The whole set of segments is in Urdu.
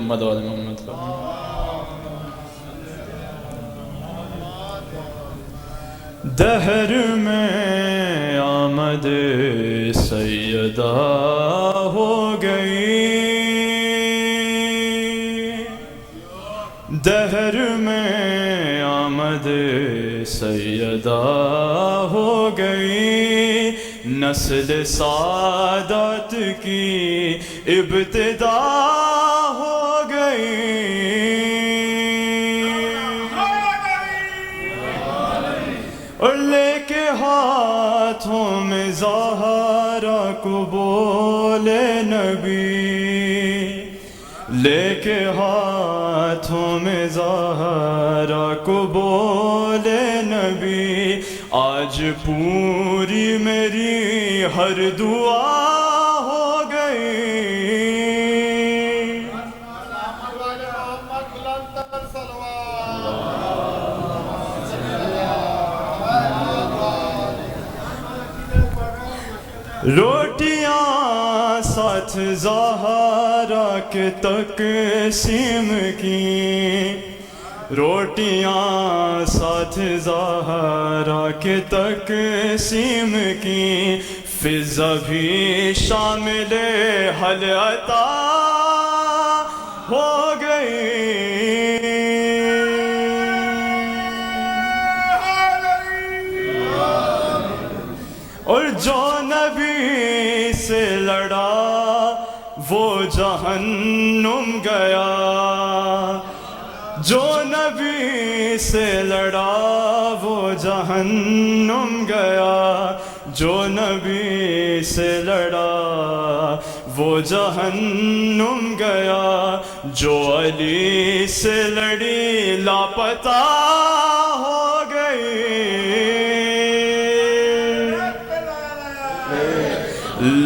محمد وآل محمد. دہر میں آمد سیدہ ہو گئی، دہر میں آمد سیدہ ہو گئی، نسل سعادت کی ابتدا ہو گئی. اور لے کے ہاتھوں میں زہرا کو بولے نبی، لے کے ہاتھوں میں زہرا کو بولے نبی، آج پوری میری ہر دعا ہو گئی. روٹیاں ساتھ زہرا کے تقسیم کی، روٹیاں ساتھ زہرا کے تقسیم کی، فضا بھی شامل حل عطا ہو گئی. اور جو نبی سے لڑا وہ جہنم گیا، جو نبی سے لڑا وہ جہنم گیا، جو نبی سے لڑا وہ جہنم گیا، جو علی سے لڑی لاپتہ ہو گئی.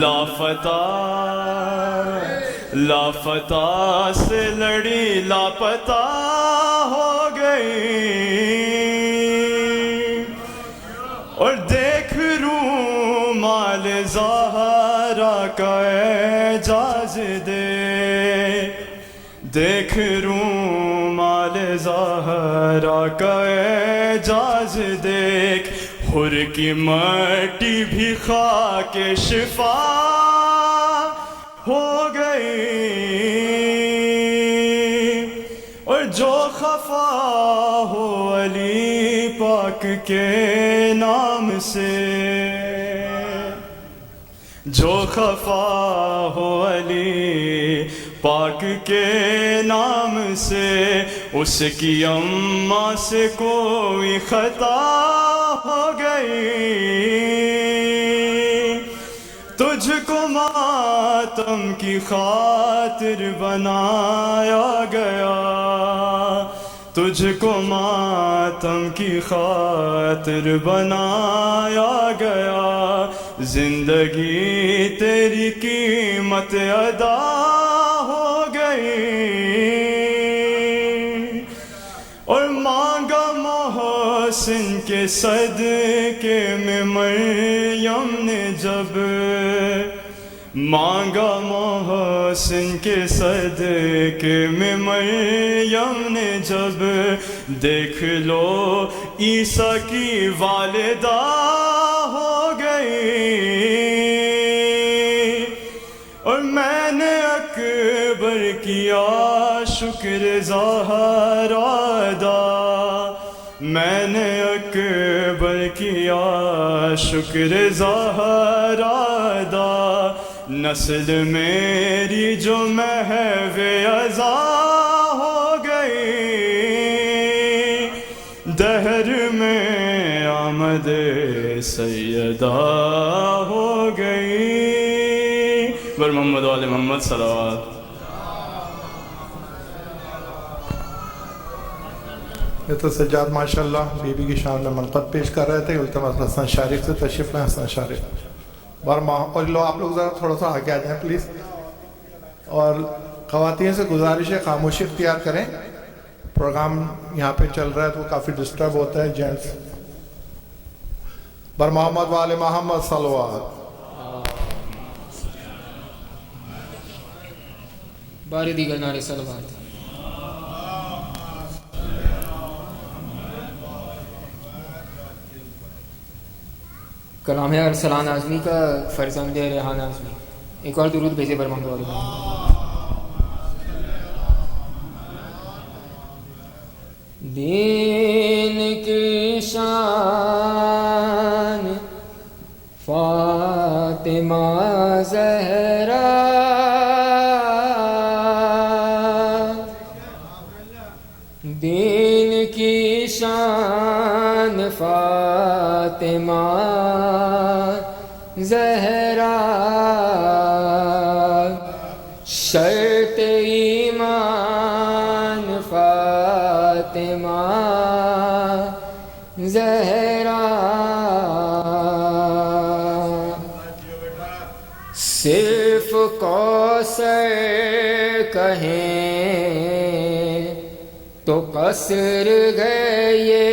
لافتہ لافتہ سے لڑی لاپتہ ہو گئی. اور دیکھ رومال زہرا کا اعجاز دے، دیکھ رومال زہرا کا اعجاز دیکھ، حر کی مٹی بھی خاک شفا ہو گئی. اور جو خفا ہو علی پاک کے نام سے، جو خفا ہو علی پاک کے نام سے، اس کی اماں سے کوئی خطا ہو گئی. تجھ کو ماتم کی خاطر بنایا گیا، تجھ کو ماتم کی خاطر بنایا گیا، زندگی تیری قیمت ادا ہو گئی. اور مانگا محسن کے صدقے میں مریم نے جب، مانگا محسن کے صدقے میں مریم نے جب، دیکھ لو عیسیٰ کی والدہ ہو گئی. اور میں نے اکبر کیا شکر زہرا ادا، میں نے اکبر کیا شکر زہرا ادا، نسل میری جو محو ازا ہو گئی. دہر میں آمد سیدہ ہو گئی. بر محمد وآل محمد صلوات. یہ تو سجاد ماشاءاللہ بی بی کی شان میں منقبت پیش کر رہے تھے. التماس حسن شارف سے تشریف لیں. حسن شارف اور آپ لوگ ذرا تھوڑا سا آگے آ جائیں پلیز. اور خواتین سے گزارش ہے خاموشی اختیار کریں، پروگرام یہاں پہ چل رہا ہے تو کافی ڈسٹرب ہوتا ہے. جینٹس بر محمد وآل محمد صلوات. بار دیگر نعرے صلوات. کلام ارسلان اعظمی کا فرزند ریحان اعظمی. ایک اور درود بھیجے بر محمد والے. دین کی شان فاطمہ زہرا، دین کی شان فاطمہ زہرا، شرط ایمان فاطمہ زہرا، صرف کوثر کہیں تو قصر گئے،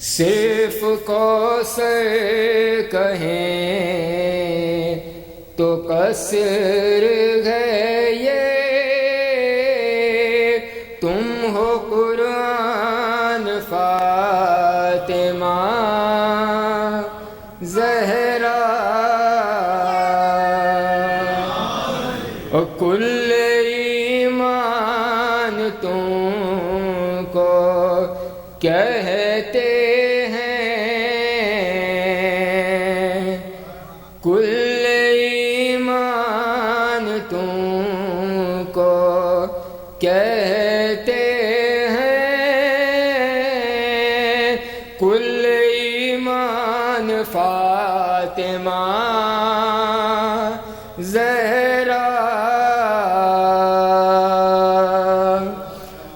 صرف کوثر کہیں تو قصر گئے، تم ہو قرآن فاطمہ زہرا، اور کل ایمان تم کو کہتے ہیں، کل ایمان تم کو کہتے ہیں، کل ایمان فاطمہ زہرا،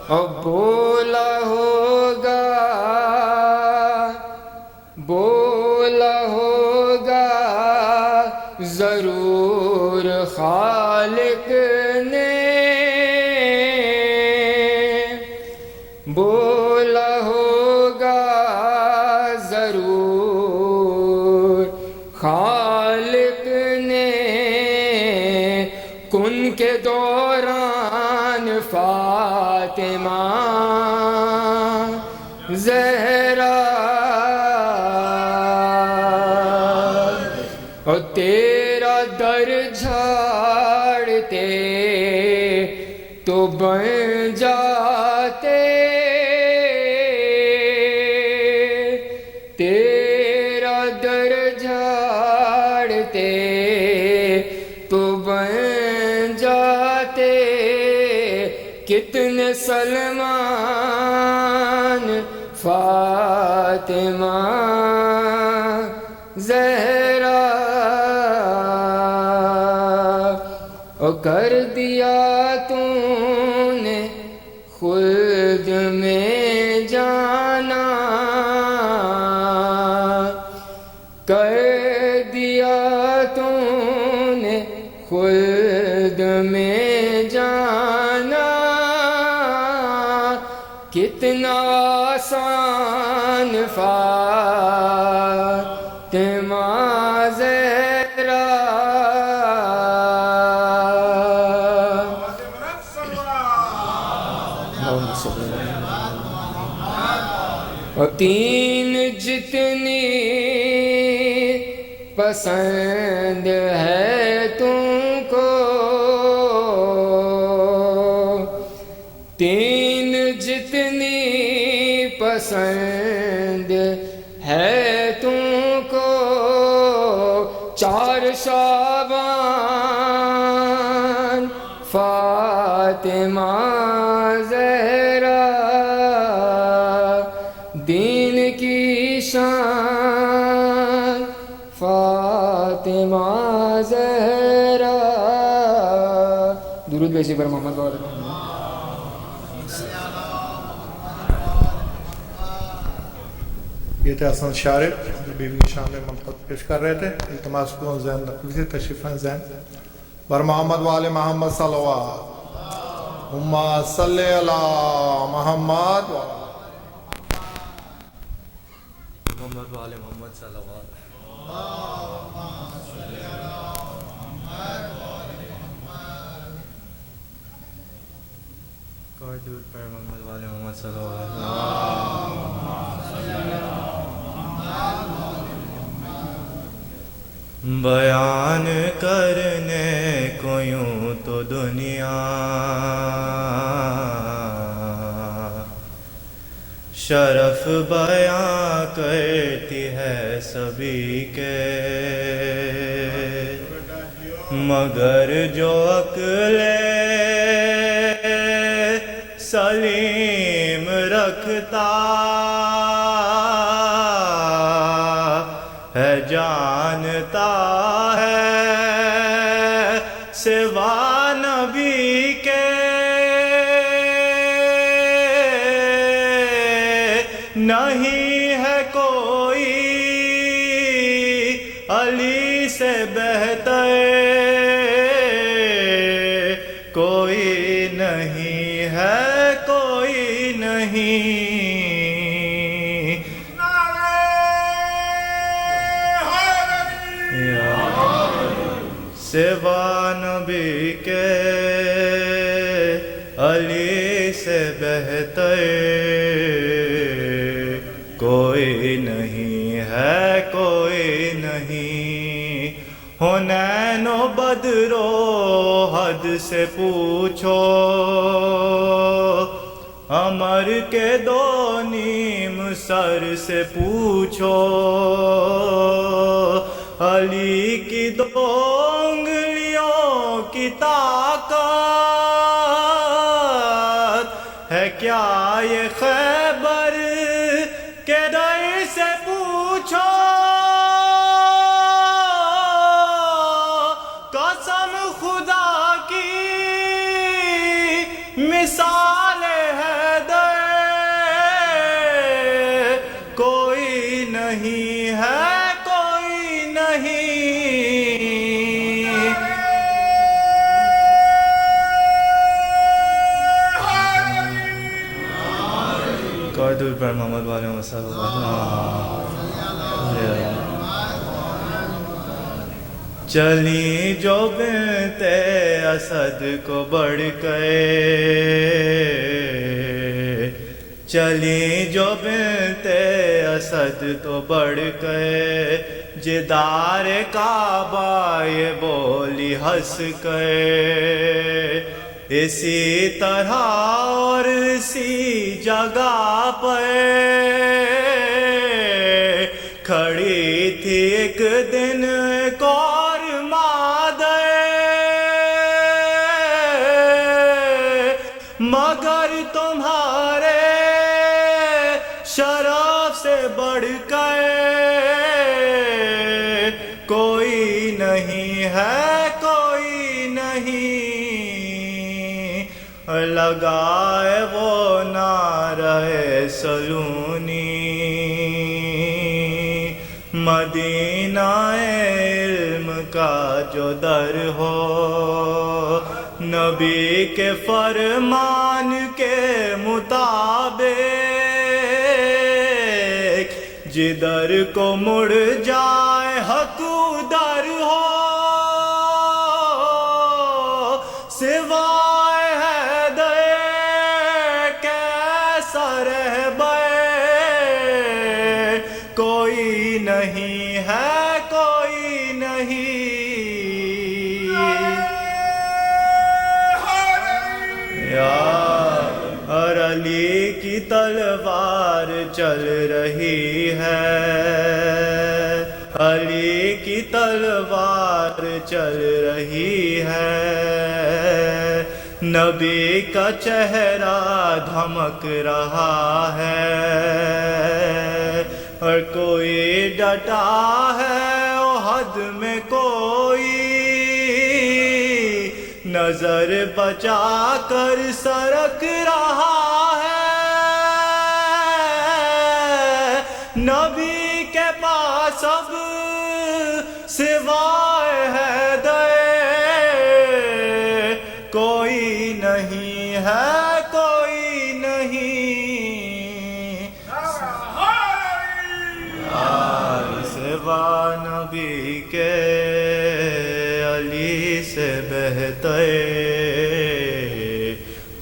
اور بولا ہوگا، بولا ہوگا ضرور خالق نے، بولا ہوگا ضرور خالق نے، کن کے دوران فاطمہ زہرا، اور تیرا در جھاڑتے تو بن جاتے، تیرا در جھاڑتے تو بن جاتے، کتنے سلمان فاطمہ زہرا، اور کر دیا تو نے خود میں جانا، کر دیا تو نے خود میں جانا، کتنا آسان فاطمہ زہرا، اور تین جتنی پسند ہے تم کو، تین جتنی پسند ہے تم کو، چار شعبان فاطمہ زہرا، دین کی شان فاطمہ زہرا. درود بھیجیے پر محمد والے. یہ تھے حسن شارف جو بیوی کی شان میں منقبت پیش کر رہے تھے. التماس کو زین نقوی سے تشریف لائیں. زین بر محمد والے محمد صلوات، اللہم صلی علی محمد محمد والے محمد صلوات. اور درود پر محمد والے محمد صلی اللہ علیہ وسلم. بیان کرنے کو یوں تو دنیا شرف بیان کرتی ہے سبھی کے، مگر جو عقل سلیم رکھتا ہے جانتا ہے سوا نبی کے، نہیں ہے کوئی علی سے بہتر، کوئی نہیں ہے کوئی نہیں، سوا نبی کے علی سے بہتر کوئی نہیں ہے کوئی نہیں. حنین و بدر و حد سے پوچھو، عمر کے دو نیم سر سے پوچھو، علی کی دو انگلیوں کی طاقت ہے کیا یہ خیبر کے در سے پوچھو، قسم خدا کی مثال ہے در کوئی نہیں ہے کوئی نہیں. درود پر محمد والے محمد صلی اللہ علیہ وسلم. چلی جو بنت اسد کو بڑھ کے، چلی جو بنت اسد تو بڑھ کے، جدار کعبہ یہ بولی ہنس کے، اسی طرح اور اسی جگہ پہ کھڑی تھی ایک دن ایک اور مادر، مگر تمہارے شرف سے بڑھ کر کوئی نہیں ہے کوئی نہیں. لگائے وہ نعرہ سلونی، مدینہ علم کا جو در ہو، نبی کے فرمان کے مطابق جدھر کو مڑ جائے حق ادھر ہو، سوائے حیدر کیسا رہبر کوئی نہیں ہے کوئی نہیں. اور علی کی تلوار چل رہی ہے، علی کی تلوار چل رہی ہے، نبی کا چہرہ دھمک رہا ہے، اور کوئی ڈٹا ہے احد میں کوئی نظر بچا کر سرک رہا ہے، نبی کے پاس اب سوائے حیدر کوئی نہیں ہے کوئی نہیں. سوا نبی کے علی سے بہتر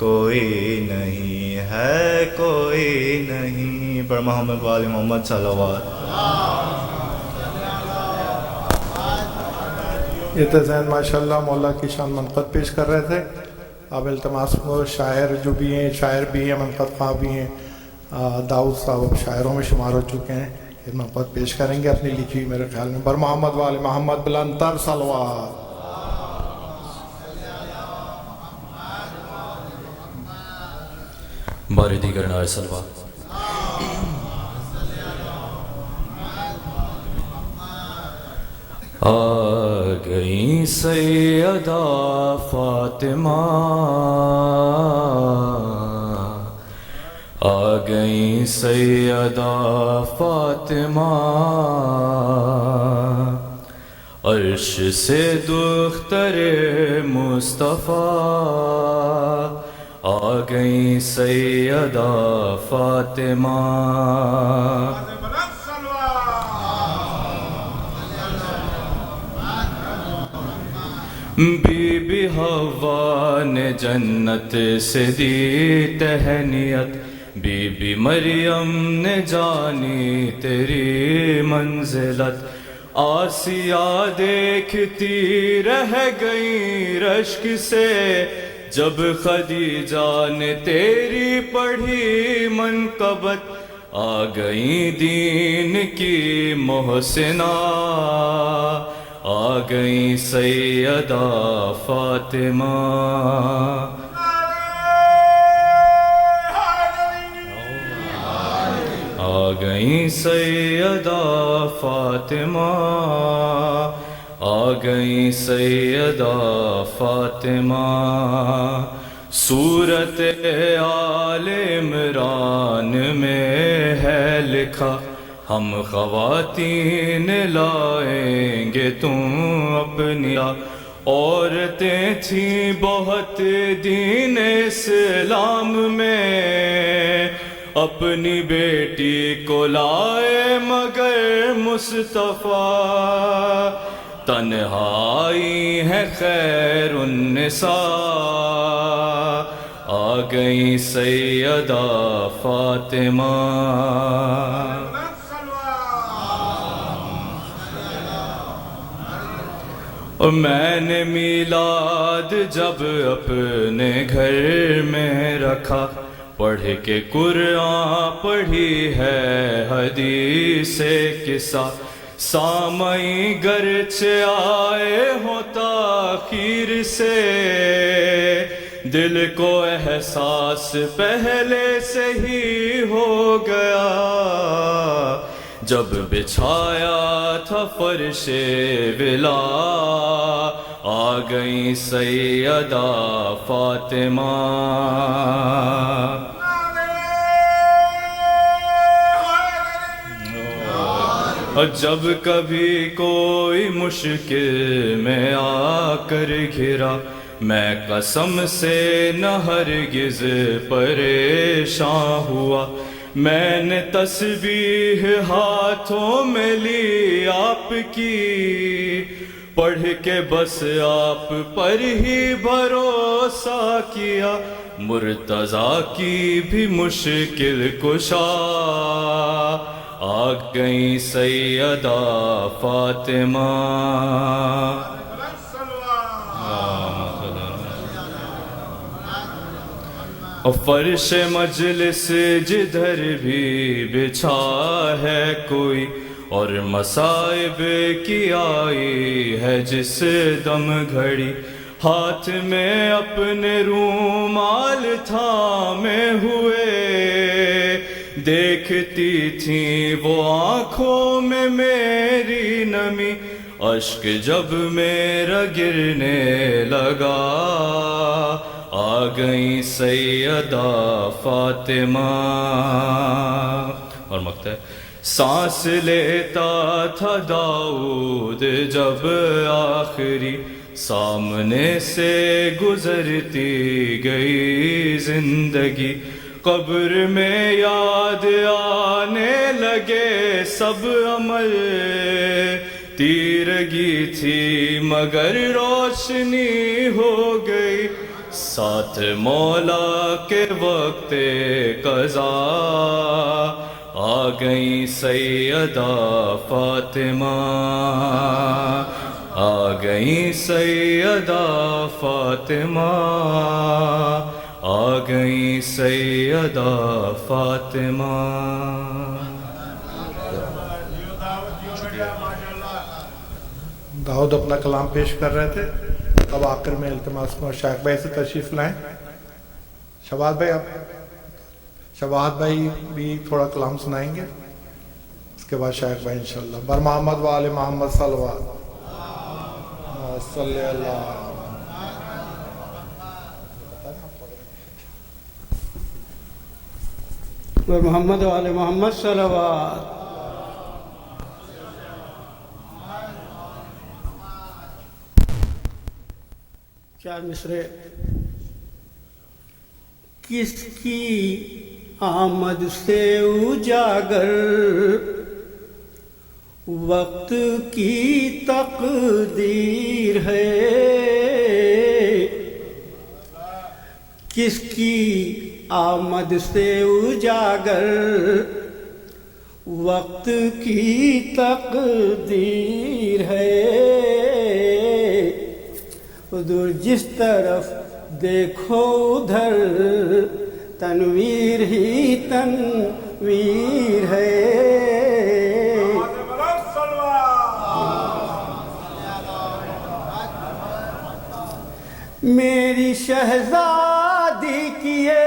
کوئی نہیں ہے کوئی نہیں. پر محمد وال محمد صلوات. اتزین ماشاء اللہ مولا کی شان منقط پیش کر رہے تھے. اب التماس کو شاعر جو بھی ہیں، شاعر بھی ہیں، منقط خواہ بھی ہیں، داؤد صاحب اب شاعروں میں شمار ہو چکے ہیں، یہ منقط پیش کریں گے اپنی لکھی ہوئی میرے خیال میں. بر محمد وال محمد بلندر صلوات. بار دیگر نعرہ صلوات. آ گئی سیدہ فاطمہ، آ گئی سیدہ فاطمہ، عرش سے دختر مصطفیٰ، آ گئی سیدہ فاطمہ. بی بی حوا نے جنت سے دی تہنیت، بی بی مریم نے جانی تیری منزلت، آسیہ دیکھتی رہ گئی رشک سے، جب خدیجہ نے تیری پڑھی منقبت، آ گئی دین کی محسنہ، آ گئی سیدہ فاطمہ. آ گئی سیدہ فاطمہ، آ گئی سیدہ فاطمہ. سورت آل عمران میں ہے لکھا، ہم خواتین لائیں گے تم اپنی، عورتیں تھیں بہت دین اسلام میں، اپنی بیٹی کو لائے مگر مصطفیٰ، تنہائی ہے خیر النساء، آ گئی سیدہ فاطمہ. اور میں نے میلاد جب اپنے گھر میں رکھا، پڑھ کے قرآن پڑھی ہے حدیث قصہ، سامعین گرچہ آئے ہوں تاخیر سے، دل کو احساس پہلے سے ہی ہو گیا، جب بچھایا تھا فرش ولا، آ گئی سیدہ فاطمہ. اور جب کبھی کوئی مشکل میں آ کر گھرا، میں قسم سے نہ ہرگز پریشان ہوا، میں نے تسبیح ہاتھوں میں لی آپ کی، پڑھ کے بس آپ پر ہی بھروسہ کیا، مرتضیٰ کی بھی مشکل کشا، آ گئی سیدہ فاطمہ. اور فرش مجلس جدھر بھی بچھا ہے کوئی، اور مصائب کی آئی ہے جس دم گھڑی، ہاتھ میں اپنے رومال تھامے ہوئے، دیکھتی تھی وہ آنکھوں میں میری نمی، اشک جب میرا گرنے لگا، آ گئی سیدہ فاطمہ. اور مقطع ہے، سانس لیتا تھا داؤد جب آخری، سامنے سے گزرتی گئی زندگی، قبر میں یاد آنے لگے سب عمل، تیرگی تھی مگر روشنی ہو گئی، ساتھ مولا کے وقت قضا آ گئی سیدہ فاطمہ، آ گئی سیدہ فاطمہ، آ گئی سیدہ فاطمہ۔ داؤد اپنا کلام پیش کر رہے تھے، اب آخر میں التماس کو شاہد بھائی سے تشریف لائیں۔ شباد بھائی بھی تھوڑا کلام سنائیں گے، اس کے بعد شاہد بھائی انشاءاللہ۔ بر محمد و آل محمد صلوات صلی اللہ۔ بر محمد و آل محمد صلوات۔ چار مصرے۔ کس کی آمد سے اجاگر وقت کی تقدیر ہے، کس کی آمد سے اجاگر وقت کی تقدیر ہے، حضور جس طرف دیکھو ادھر تنویر ہی تنویر ہے۔ میری شہزادی کیے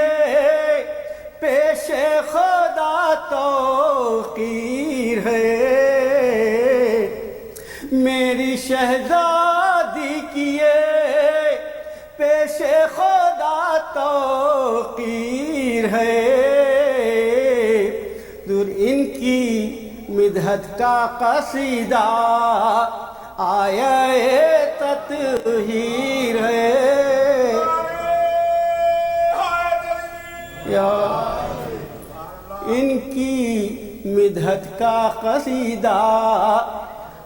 پیش خدا توقیر ہے، میری شہزادی کیے پیش خدا توقیر ہے، دور ان کی مدحت کا قصیدہ آیا تطہیر ہے۔ ان کی مدحت کا قصیدہ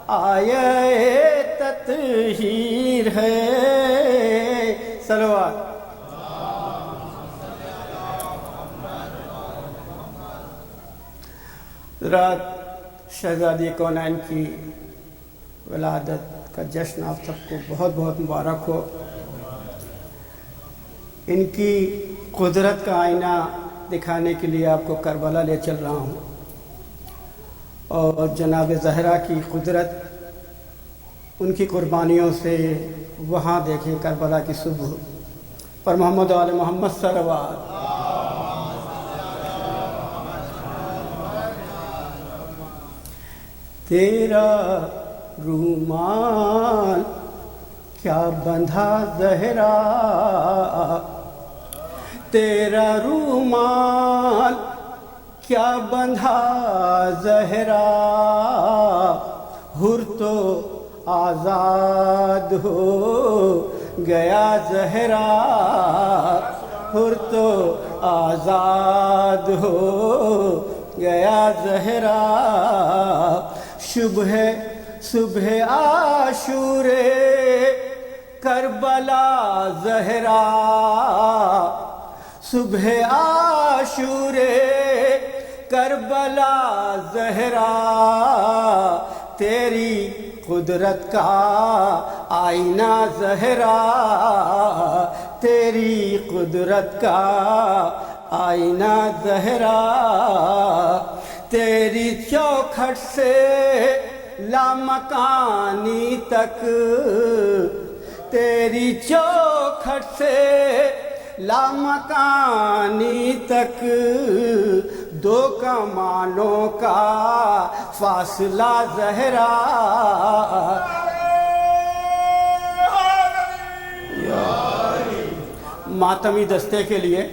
آیا تطہیر ہے۔ صلوات۔ رات شہزادی کونین کی ولادت کا جشن آپ سب کو بہت بہت مبارک ہو۔ ان کی قدرت کا آئینہ دکھانے کے لیے آپ کو کربلا لے چل رہا ہوں، اور جناب زہرا کی قدرت ان کی قربانیوں سے وہاں دیکھیں کربلا کی صبح پر محمد و آل محمد صلوات۔ تیرا رومال کیا بندھا زہرا، تیرا رومال کیا بندھا زہرا، حر تو آزاد ہو گیا زہرا، حر تو آزاد ہو گیا زہرا، صبح عاشورے کربلا زہرا، صبح عاشورے کربلا زہرا، تیری قدرت کا آئینہ زہرا، تیری قدرت کا آئینہ زہرا، تیری چوکھٹ سے لامکانی تک، تیری چوکھٹ سے لامکانی تک، دو کمانوں کا فاصلہ زہرا، ماتمی دستے کے لیے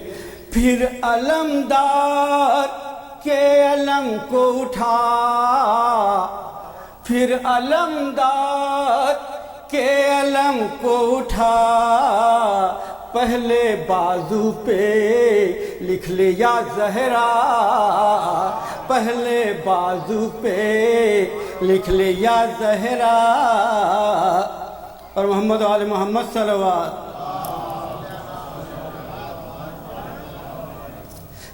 پھر علمدار کے علم کو اٹھا، پھر علمدار کے علم کو اٹھا، پہلے بازو پہ لکھ لیا زہرا، پہلے بازو پہ لکھ لیا زہرا، اور محمد و آل محمد صلوات۔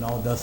9-10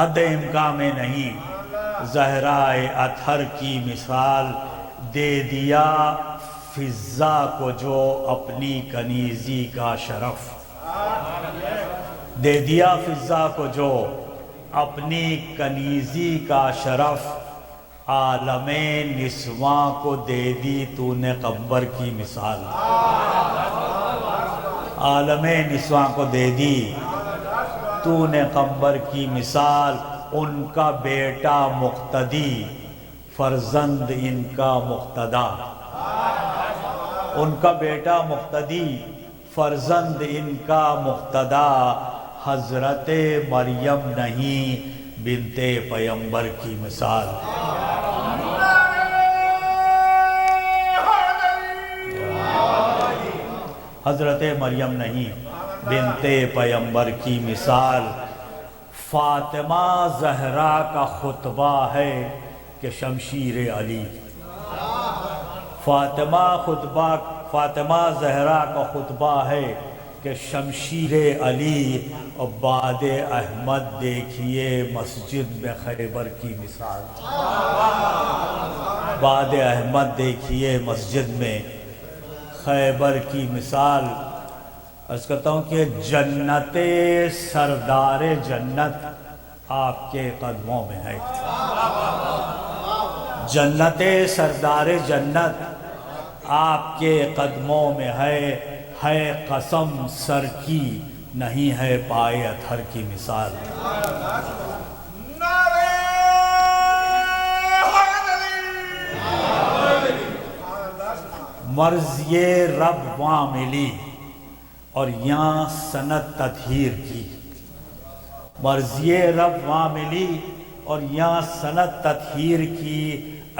حد امکان میں نہیں زہرائے اطہر کی مثال، دے دیا فضا کو جو اپنی کنیزی کا شرف، دے دیا فضا کو جو اپنی کنیزی کا شرف، عالم نسواں کو دے دی تو نے قمبر کی مثال، عالم نسواں کو دے دی تو نے قمبر کی مثال، ان کا بیٹا مقتدی فرزند ان کا مقتدا، ان کا بیٹا مقتدی فرزند ان کا مقتدا، حضرت مریم نہیں بنت پیمبر کی مثال، حضرت مریم نہیں بنت پیمبر کی مثال، فاطمہ زہرا کا خطبہ ہے کہ شمشیر علی، فاطمہ زہرا کا خطبہ ہے کہ شمشیر علی، اور باد احمد دیکھیے مسجد میں خیبر کی مثال، باد احمد دیکھیے مسجد میں خیبر کی مثال۔ عرض کرتا ہوں کہ جنت سردار جنت آپ کے قدموں میں ہے، جنت سردار جنت آپ کے قدموں میں ہے قسم سر کی نہیں ہے پائے اطہر کی مثال، مرضی رب وہاں ملی اور یہاں سنت تطہیر کی، مرضی رب وہاں ملی اور یہاں سنت تطہیر کی،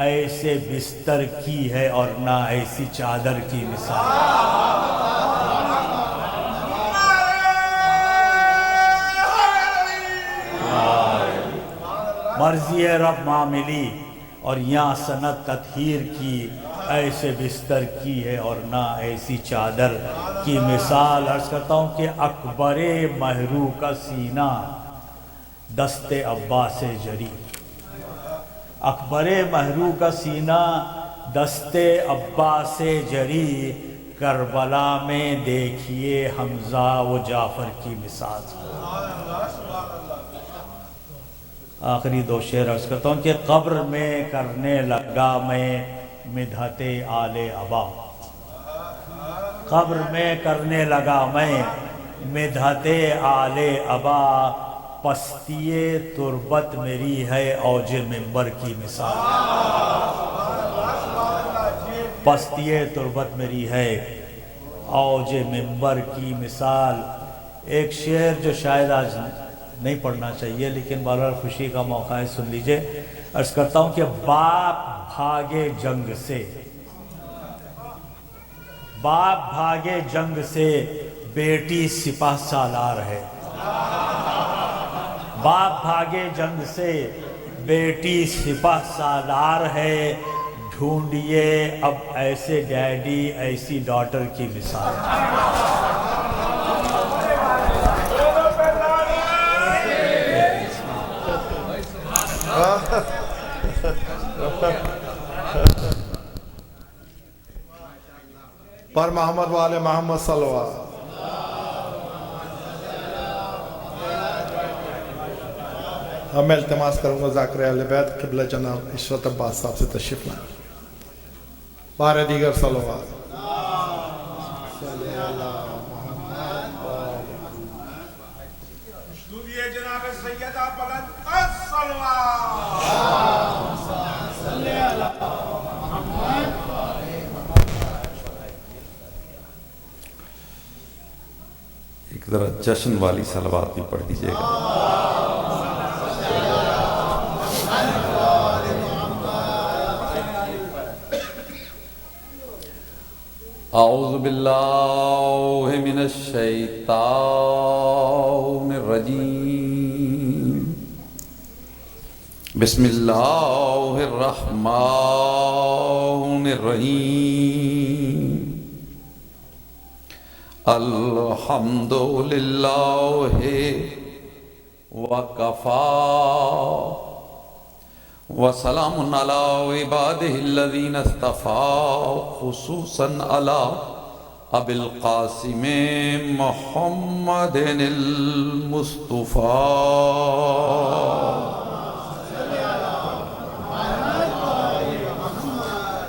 ایسے بستر کی ہے اور نہ ایسی چادر کی مثال، مرضی رب وہاں ملی اور یہاں سنت تطہیر کی، ایسے بستر کی ہے اور نہ ایسی چادر کی مثال۔ عرض کرتا ہوں کہ اکبر مہرو کا سینہ دست عباس جری، اکبر مہرو کا سینہ دست عباس جری، کربلا میں دیکھیے حمزہ و جعفر کی مثال۔ آخری دو شعر عرض کرتا ہوں کہ قبر میں کرنے لگا میں مدحت آل ابا، قبر میں کرنے لگا میں مدحت آل ابا، پستی تربت میری ہے اوج منبر کی مثال، پستی تربت میری ہے اوج منبر کی مثال۔ ایک شعر جو شاید آج نہیں پڑھنا چاہیے لیکن بہرحال خوشی کا موقع ہے، سن لیجئے۔ عرض کرتا ہوں کہ باپ بھاگے جنگ سے، باپ بھاگے جنگ سے، بیٹی سپہ سالار ہے، باپ بھاگے جنگ سے، بیٹی سپہ سالار ہے، ڈھونڈیے اب ایسے ڈیڈی ایسی ڈاٹر کی مثال۔ پر محمد والے محمد صلی اللہ علیہ وسلم۔ اب میں التماس کروں گا ذاکر اہل بیت قبلہ جناب عشرت عباس صاحب سے تشریف لائیں، بارے دیگر صلی اللہ علیہ وسلم۔ جناب سیدہ بلند الصلوات، ایک ذرا جشن والی صلوات بھی پڑھ دیجئے گا۔ اعوذ باللہ من الشیطان الرجیم، بسم اللہ الرحمن الرحیم، الحمد للہ وَكَفَى وَسَلَامٌ عَلَىٰ عِبَادِهِ الَّذِينَ اصْطَفَىٰ خُصُوصًا عَلَىٰ أَبِي الْقَاسِمِ مُحَمَّدٍ الْمُصْطَفَىٰ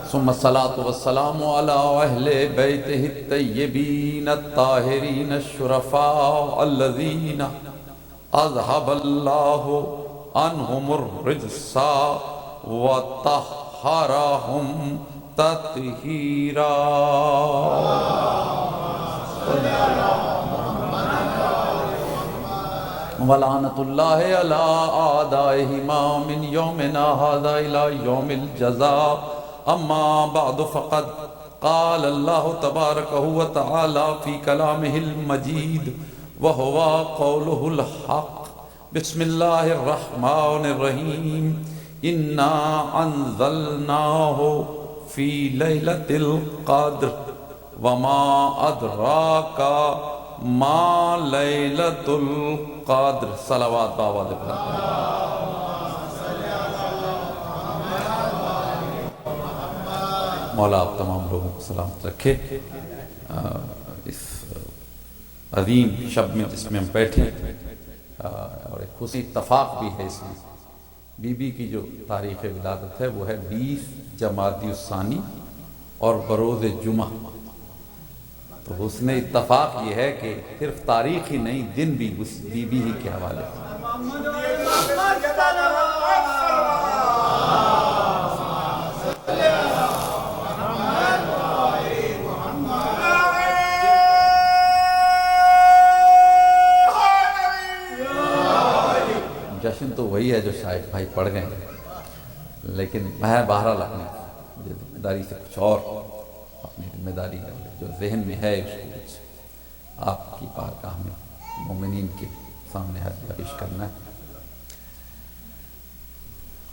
ثم الصلاة والسلام على أهل بيته الطيبين الطاهرين الشرفاء الذين أذهب الله عنهم الرجس وطهرهم تطهيرا ولعنة الله على أعدائهما من يومنا هذا إلى يوم الجزاء اما بعد فقد قال الله تبارك وتعالى في كلامه المجيد وهو قوله الحق بسم الله الرحمن الرحيم إنا أنزلناه في ليلة القدر وما أدراك ما ليلة القدر صلوات باواد مولا آپ تمام لوگوں کو سلامت رکھے اس عظیم شب میں جس میں ہم بیٹھے اور ایک خوشی اتفاق بھی ہے اس میں بی بی کی جو تاریخ ولادت ہے وہ ہے 20 جمادی الثانی اور بروز جمعہ تو حسن اتفاق یہ ہے کہ صرف تاریخ ہی نہیں دن بھی اس بی بی ہی کے حوالے سے جشن تو وہی ہے جو شاید بھائی پڑھ گئے ہیں لیکن میں بہرحال اپنی ذمہ داری سے کچھ اور اپنی ذمہ داری جو ذہن میں ہے اس کو کچھ آپ کی بارگاہ میں مومنین کے سامنے حاضر پیش کرنا ہے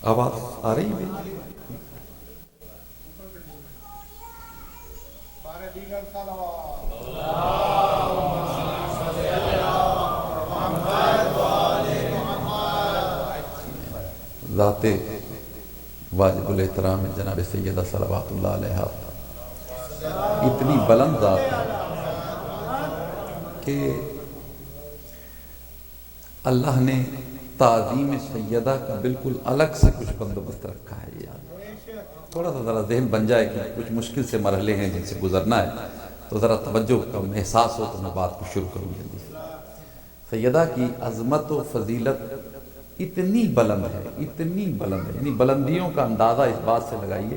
آواز آ رہی ہے ذات واجب الاحترام جناب سیدہ صلوات اللہ علیہ اتنی بلند ذات ہے کہ اللہ نے تعظیم سیدہ کا بالکل الگ سے کچھ بندوبست رکھا ہے یار تھوڑا سا ذرا ذہن بن جائے کہ کچھ مشکل سے مرحلے ہیں جن سے گزرنا ہے تو ذرا توجہ کا احساس ہو تو میں بات کو شروع کروں جلدی سے سیدہ کی عظمت و فضیلت اتنی بلند ہے یعنی بلندیوں کا اندازہ اس بات سے لگائیے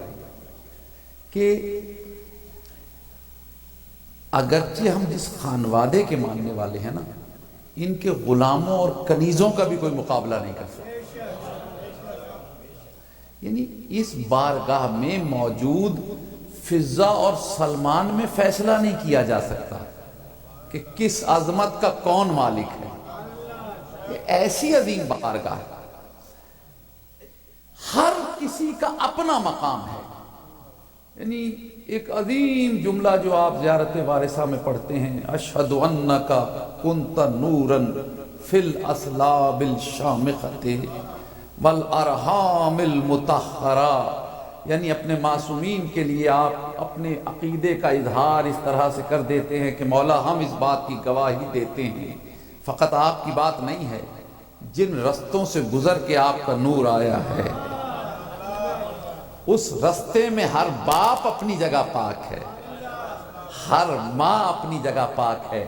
کہ اگرچہ ہم جس خانوادے کے ماننے والے ہیں نا ان کے غلاموں اور کنیزوں کا بھی کوئی مقابلہ نہیں کر سکتا یعنی اس بارگاہ میں موجود فضہ اور سلمان میں فیصلہ نہیں کیا جا سکتا کہ کس عظمت کا کون مالک ہے ایسی عظیم بارگاہ ہے ہر کسی کا اپنا مقام ہے یعنی ایک عظیم جملہ جو آپ زیارت وارثہ میں پڑھتے ہیں اشہد انک کنت نورا فی الاصلاب الشامخۃ والارحام المطہرہ یعنی اپنے معصومین کے لیے آپ اپنے عقیدے کا اظہار اس طرح سے کر دیتے ہیں کہ مولا ہم اس بات کی گواہی دیتے ہیں فقط آپ کی بات نہیں ہے جن رستوں سے گزر کے آپ کا نور آیا ہے اس رستے میں ہر باپ اپنی جگہ پاک ہے ہر ماں اپنی جگہ پاک ہے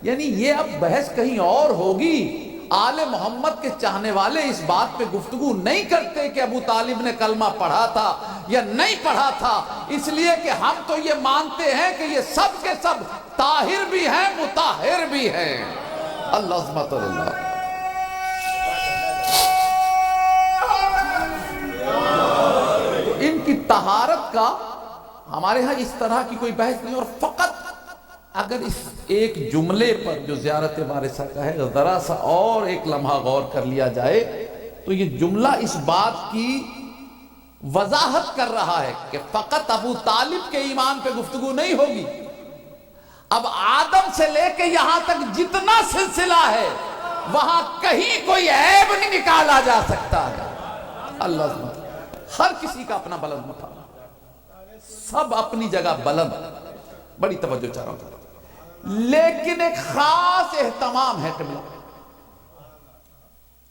یعنی یہ اب بحث کہیں اور ہوگی آل محمد کے چاہنے والے اس بات پہ گفتگو نہیں کرتے کہ ابو طالب نے کلمہ پڑھا تھا یا نہیں پڑھا تھا اس لیے کہ ہم تو یہ مانتے ہیں کہ یہ سب کے سب طاہر بھی ہیں مطہر بھی ہیں اللہ عظمت اللہ ان کی طہارت کا ہمارے ہاں اس طرح کی کوئی بحث نہیں اور فقط اگر اس ایک جملے پر جو زیارت وارثہ کا ہے ذرا سا اور ایک لمحہ غور کر لیا جائے تو یہ جملہ اس بات کی وضاحت کر رہا ہے کہ فقط ابو طالب کے ایمان پہ گفتگو نہیں ہوگی اب آدم سے لے کے یہاں تک جتنا سلسلہ ہے وہاں کہیں کوئی عیب نہیں نکالا جا سکتا ہے. اللہ ہر کسی کا اپنا بلند مقام، سب اپنی جگہ بلند. بڑی توجہ چاہ رہا ہوں، لیکن ایک خاص اہتمام ہے قبلہ،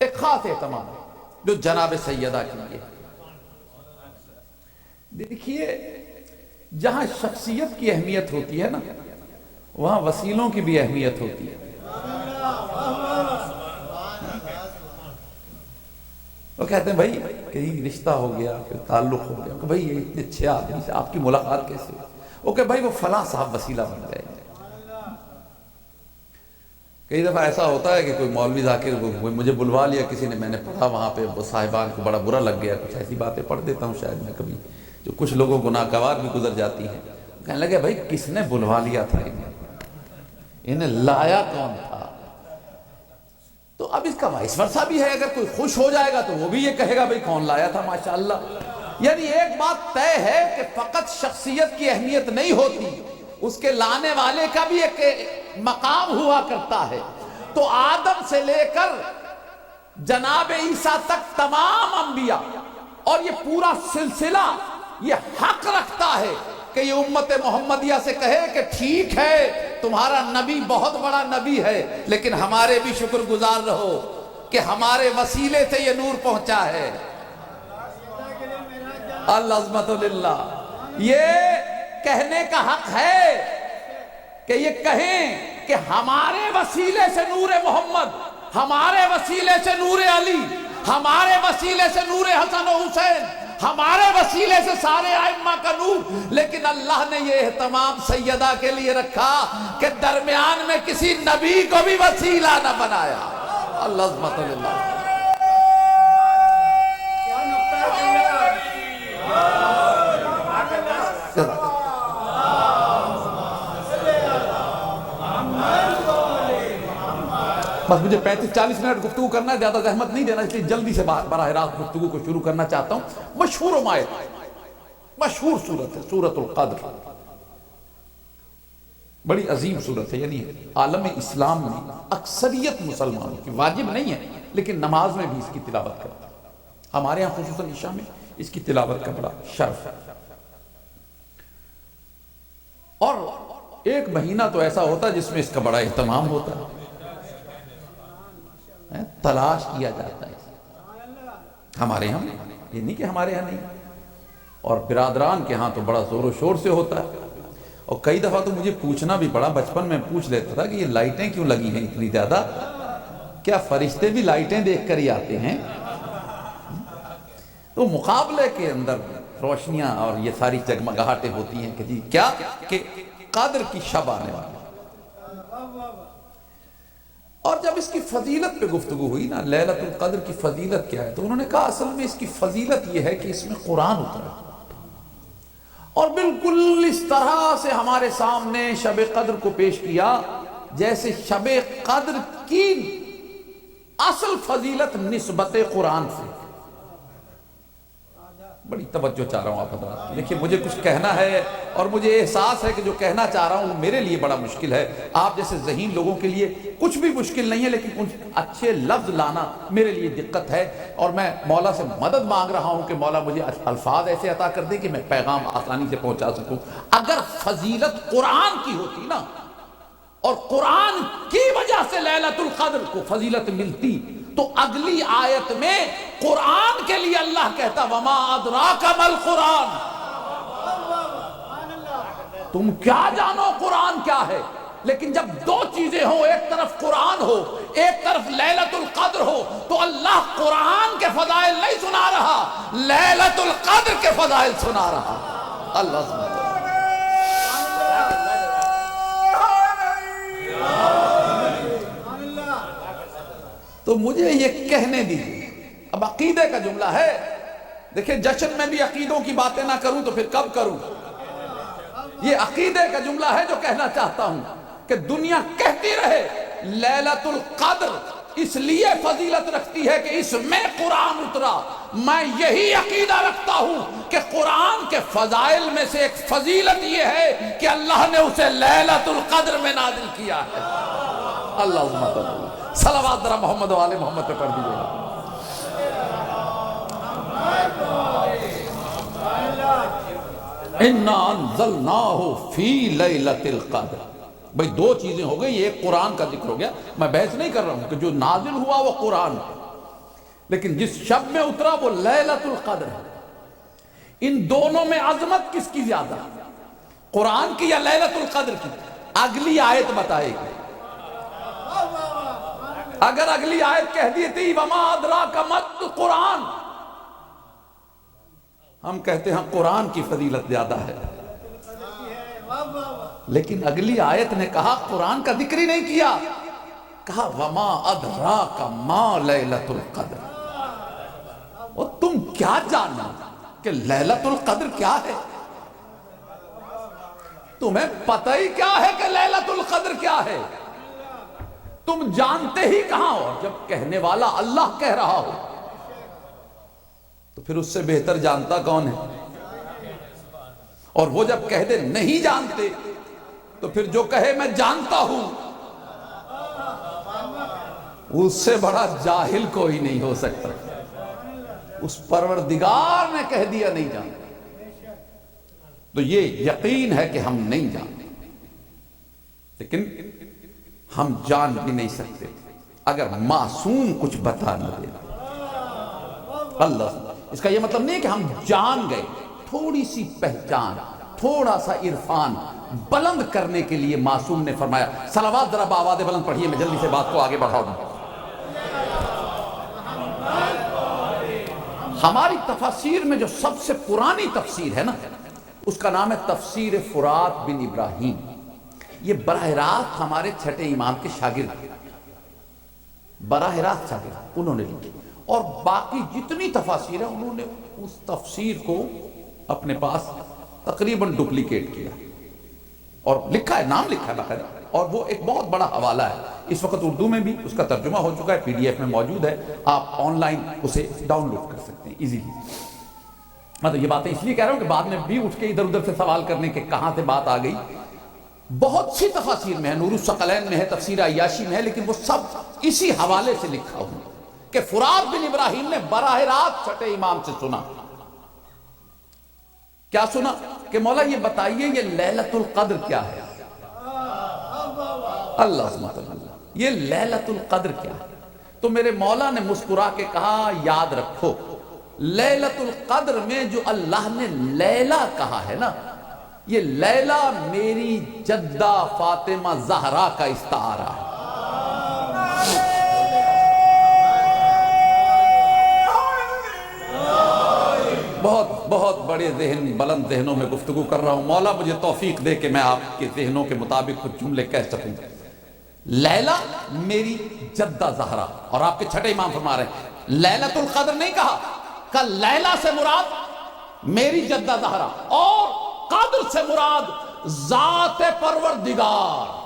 ایک خاص اہتمام ہے جو جناب سیدہ کے لیے. دیکھیے جہاں شخصیت کی اہمیت ہوتی ہے نا، وہاں وسیلوں کی بھی اہمیت ہوتی ہے. وہ کہتے ہیں بھائی کہیں رشتہ ہو گیا، کوئی تعلق ہو گیا، کہ بھائی یہ اتنے اچھے آدمی سے آپ کی ملاقات کیسے ہوئی؟ وہ کہ بھائی وہ فلاں صاحب وسیلہ بن گئے. کئی دفعہ ایسا ہوتا ہے کہ کوئی مولوی ذاکر مجھے بلوا لیا کسی نے، میں نے پڑھا وہاں پہ، وہ صاحبان کو بڑا برا لگ گیا، کچھ ایسی باتیں پڑھ دیتا ہوں شاید میں کبھی جو کچھ لوگوں کو ناگوار بھی گزر جاتی ہیں. کہنے لگے بھائی کس نے بلوا لیا تھا انہیں لایا کون تھا؟ تو اب اس کا وائس ورثہ بھی ہے، اگر کوئی خوش ہو جائے گا تو وہ بھی یہ کہے گا بھائی کون لایا تھا ماشاءاللہ. یعنی ایک بات طے ہے کہ فقط شخصیت کی اہمیت نہیں ہوتی، اس کے لانے والے کا بھی ایک مقام ہوا کرتا ہے. تو آدم سے لے کر جناب عیسیٰ تک تمام انبیاء اور یہ پورا سلسلہ یہ حق رکھتا ہے کہ یہ امت محمدیہ سے کہے کہ ٹھیک ہے تمہارا نبی بہت بڑا نبی ہے، لیکن ہمارے بھی شکر گزار رہو کہ ہمارے وسیلے سے یہ نور پہنچا ہے. العظمت للہ. یہ کہنے کا حق ہے کہ یہ کہیں کہ ہمارے وسیلے سے نور محمد، ہمارے وسیلے سے نور علی، ہمارے وسیلے سے نور حسن و حسین، ہمارے وسیلے سے سارے ائمہ کا نور. لیکن اللہ نے یہ اہتمام سیدہ کے لیے رکھا کہ درمیان میں کسی نبی کو بھی وسیلہ نہ بنایا. العظمت للہ. بس مجھے 35-40 منٹ گفتگو کرنا ہے، زیادہ زحمت نہیں دینا، اس لیے جلدی سے براہ راست گفتگو کو شروع کرنا چاہتا ہوں. مشہور و مائل مشہور صورت ہے سورۃ القدر، بڑی عظیم صورت ہے. یعنی عالم اسلام میں اکثریت مسلمانوں کی، واجب نہیں ہے لیکن نماز میں بھی اس کی تلاوت کرتا ہے. ہمارے یہاں خصوصاً عشاء میں اس کی تلاوت کا بڑا شرف ہے. اور ایک مہینہ تو ایسا ہوتا ہے جس میں اس کا بڑا اہتمام ہوتا ہے، تلاش کیا جاتا ہے. ہمارے ہاں یہ نہیں کہ ہمارے ہاں نہیں، اور برادران کے ہاں تو بڑا زور و شور سے ہوتا ہے. اور کئی دفعہ تو مجھے پوچھنا بھی پڑا، بچپن میں پوچھ لیتا تھا کہ یہ لائٹیں کیوں لگی ہیں اتنی زیادہ؟ کیا فرشتے بھی لائٹیں دیکھ کر ہی آتے ہیں؟ تو مقابلے کے اندر روشنیاں اور یہ ساری جگمگاہٹیں ہوتی ہیں کہ جی کیا کہ قدر کی شب آنے والی. اور جب اس کی فضیلت پہ گفتگو ہوئی نا، لیلۃ القدر کی فضیلت کیا ہے، تو انہوں نے کہا اصل میں اس کی فضیلت یہ ہے کہ اس میں قرآن اترا، اور بالکل اس طرح سے ہمارے سامنے شب قدر کو پیش کیا جیسے شب قدر کی اصل فضیلت نسبت قرآن سے. بڑی توجہ چاہ رہا ہوں آپ حضرات کی. دیکھیے مجھے کچھ کہنا ہے اور مجھے احساس ہے کہ جو کہنا چاہ رہا ہوں وہ میرے لیے بڑا مشکل ہے. آپ جیسے ذہین لوگوں کے لیے کچھ بھی مشکل نہیں ہے، لیکن کچھ اچھے لفظ لانا میرے لیے دقت ہے، اور میں مولا سے مدد مانگ رہا ہوں کہ مولا مجھے الفاظ ایسے عطا کر دے کہ میں پیغام آسانی سے پہنچا سکوں. اگر فضیلت قرآن کی ہوتی نا، اور قرآن کی وجہ سے لیلۃ القدر کو فضیلت ملتی، تو اگلی آیت میں قرآن کے لیے اللہ کہتا وما ادراک ما القرآن، تم کیا جانو قرآن کیا ہے. لیکن جب دو چیزیں ہوں، ایک طرف قرآن ہو ایک طرف لیلۃ القدر ہو، تو اللہ قرآن کے فضائل نہیں سنا رہا، لیلۃ القدر کے فضائل سنا رہا. اللہ سبحانہ. تو مجھے یہ کہنے دیجیے، اب عقیدے کا جملہ ہے. دیکھیں جشن میں بھی عقیدوں کی باتیں نہ کروں تو پھر کب کروں؟ یہ عقیدے کا جملہ ہے جو کہنا چاہتا ہوں کہ دنیا کہتی رہے لیلۃ القدر اس لیے فضیلت رکھتی ہے کہ اس میں قرآن اترا. میں یہی عقیدہ رکھتا ہوں کہ قرآن کے فضائل میں سے ایک فضیلت یہ ہے کہ اللہ نے اسے لیلۃ القدر میں نازل کیا ہے. اللہ عظمت اللہ، صلوات ذرا محمد و آل محمد پہ پڑھ دیجیے گا۔ اِنَّا أَنزَلْنَاهُ فِي لَيْلَةِ الْقَدْرِ۔ بھئی دو چیزیں ہو گئی، ایک قرآن کا ذکر ہو گیا، میں بحث نہیں کر رہا ہوں کہ جو نازل ہوا وہ قرآن ہے، لیکن جس شب میں اترا وہ لیلۃ القدر ہے۔ ان دونوں میں عظمت کس کی زیادہ، قرآن کی یا لیلۃ القدر کی؟ اگلی آیت بتائے گی۔ اگر اگلی آیت کہہ دیتی وما ادراک ما القرآن، ہم کہتے ہیں قرآن کی فضیلت زیادہ ہے، لیکن اگلی آیت نے کہا قرآن کا ذکر ہی نہیں کیا، کہا وما ادراک ما لیلۃ القدر۔ اور تم کیا جانا کہ لیلۃ القدر کیا ہے؟ تمہیں پتہ ہی کیا ہے کہ لیلۃ القدر کیا ہے؟ تم جانتے ہی کہاں ہو؟ جب کہنے والا اللہ کہہ رہا ہو تو پھر اس سے بہتر جانتا کون ہے؟ اور وہ جب کہہ دے نہیں جانتے تو پھر جو کہے میں جانتا ہوں، اس سے بڑا جاہل کوئی نہیں ہو سکتا۔ اس پروردگار نے کہہ دیا نہیں جانتا، تو یہ یقین ہے کہ ہم نہیں جانتے، لیکن ہم جان بھی نہیں سکتے اگر معصوم کچھ بتا نہ دے۔ اللہ، اس کا یہ مطلب نہیں کہ ہم جان گئے، تھوڑی سی پہچان، تھوڑا سا عرفان بلند کرنے کے لیے معصوم نے فرمایا۔ صلوات ذرا بآواز بلند پڑھیے، میں جلدی سے بات کو آگے بڑھاؤں۔ ہماری تفاسیر میں جو سب سے پرانی تفسیر ہے نا، اس کا نام ہے تفسیر فرات بن ابراہیم۔ یہ براہ راست ہمارے چھٹے امام کے شاگرد، براہ راست شاگرد انہوں نے لکھی، اور باقی جتنی تفاسیر ہیں انہوں نے اس تفسیر کو اپنے پاس تقریباً ڈپلیکیٹ کیا اور لکھا ہے، نام لکھا ہے باقاعدہ، اور وہ ایک بہت بڑا حوالہ ہے۔ اس وقت اردو میں بھی اس کا ترجمہ ہو چکا ہے، پی ڈی ایف میں موجود ہے، آپ آن لائن اسے ڈاؤن لوڈ کر سکتے ہیں ایزیلی۔ میں تو یہ باتیں اس لیے کہہ رہا ہوں کہ بعد میں بھی اٹھ کے ادھر ادھر سے سوال کرنے کے کہاں سے بات آ گئی۔ بہت سی تفاسیر میں ہے، نور الثقلین میں ہے، تفسیر عیاشی میں ہے، لیکن وہ سب اسی حوالے سے لکھا ہوا کہ فرات بن ابراہیم نے براہ راست چھٹے امام سے سنا۔ کیا سنا؟ کہ مولا یہ بتائیے یہ لیلۃ القدر کیا ہے؟ اللہ عظمت اللہ، یہ لیلۃ القدر کیا ہے؟ تو میرے مولا نے مسکرا کے کہا یاد رکھو، لیلۃ القدر میں جو اللہ نے لیلہ کہا ہے نا، یہ لیلہ میری جدہ فاطمہ زہرا کا استعارہ ہے۔ بہت بہت بڑے ذہن، بلند ذہنوں میں گفتگو کر رہا ہوں، مولا مجھے توفیق دے کہ میں آپ کے ذہنوں کے مطابق کچھ جملے کہہ سکوں۔ لیلہ میری جدہ زہرا، اور آپ کے چھٹے امام فرما رہے ہیں لیلۃ القدر نہیں کہا، کہ لیلہ سے مراد میری جدہ زہرا، اور قدر سے مراد ذات پروردگار۔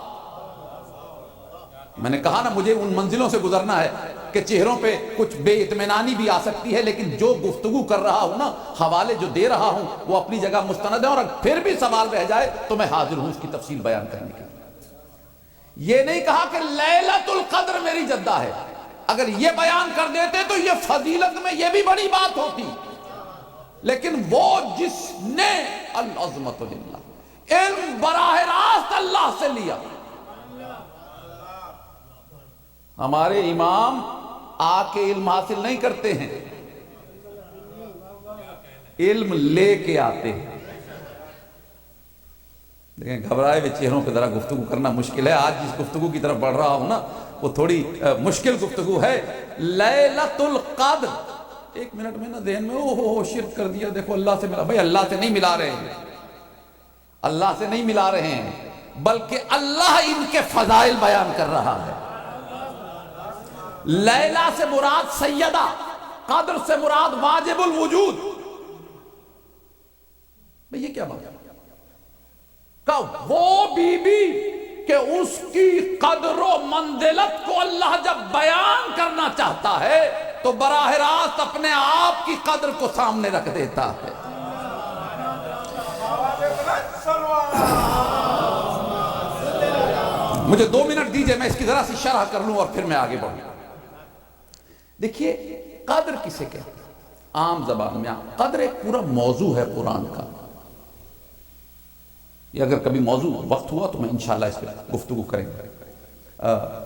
میں نے کہا نا مجھے ان منزلوں سے گزرنا ہے کہ چہروں پہ کچھ بے اطمینانی بھی آ سکتی ہے، لیکن جو گفتگو کر رہا ہوں نا، حوالے جو دے رہا ہوں وہ اپنی جگہ مستند ہے، اور پھر بھی سوال رہ جائے تو میں حاضر ہوں اس کی تفصیل بیان کرنے کے لیے۔ یہ نہیں کہا کہ لیلۃ القدر میری جدہ ہے، اگر یہ بیان کر دیتے تو یہ فضیلت میں یہ بھی بڑی بات ہوتی، لیکن وہ جس نے العظمت للہ علم براہ راست اللہ سے لیا۔ ہمارے امام آ کے علم حاصل نہیں کرتے ہیں، علم لے کے آتے ہیں۔ لیکن گھبرائے ہوئے چہروں پہ ذرا گفتگو کرنا مشکل ہے۔ آج جس گفتگو کی طرف بڑھ رہا ہوں نا وہ تھوڑی مشکل گفتگو ہے۔ لیلۃ القدر، ایک منٹ میں نا ذہن میں اوہ شرک کر دیا، دیکھو اللہ سے ملا، بھائی اللہ سے نہیں ملا رہے ہیں، اللہ سے نہیں ملا رہے ہیں، بلکہ اللہ ان کے فضائل بیان کر رہا ہے۔ لیلہ سے مراد سیدہ، قدر سے مراد واجب الوجود۔ بھئی یہ کیا بات ہے؟ کہ وہ بی بی کہ اس کی قدر و منزلت کو اللہ جب بیان کرنا چاہتا ہے تو براہ راست اپنے آپ کی قدر کو سامنے رکھ دیتا ہے۔ مجھے 2 منٹ دیجئے، میں اس کی ذرا سی شرح کر لوں اور پھر میں آگے بڑھوں. دیکھیے قدر کسے کہتے ہیں عام زبان میں؟ قدر ایک پورا موضوع ہے قرآن کا. یہ اگر کبھی موضوع وقت ہوا تو میں انشاءاللہ اس پہ گفتگو کریں گے.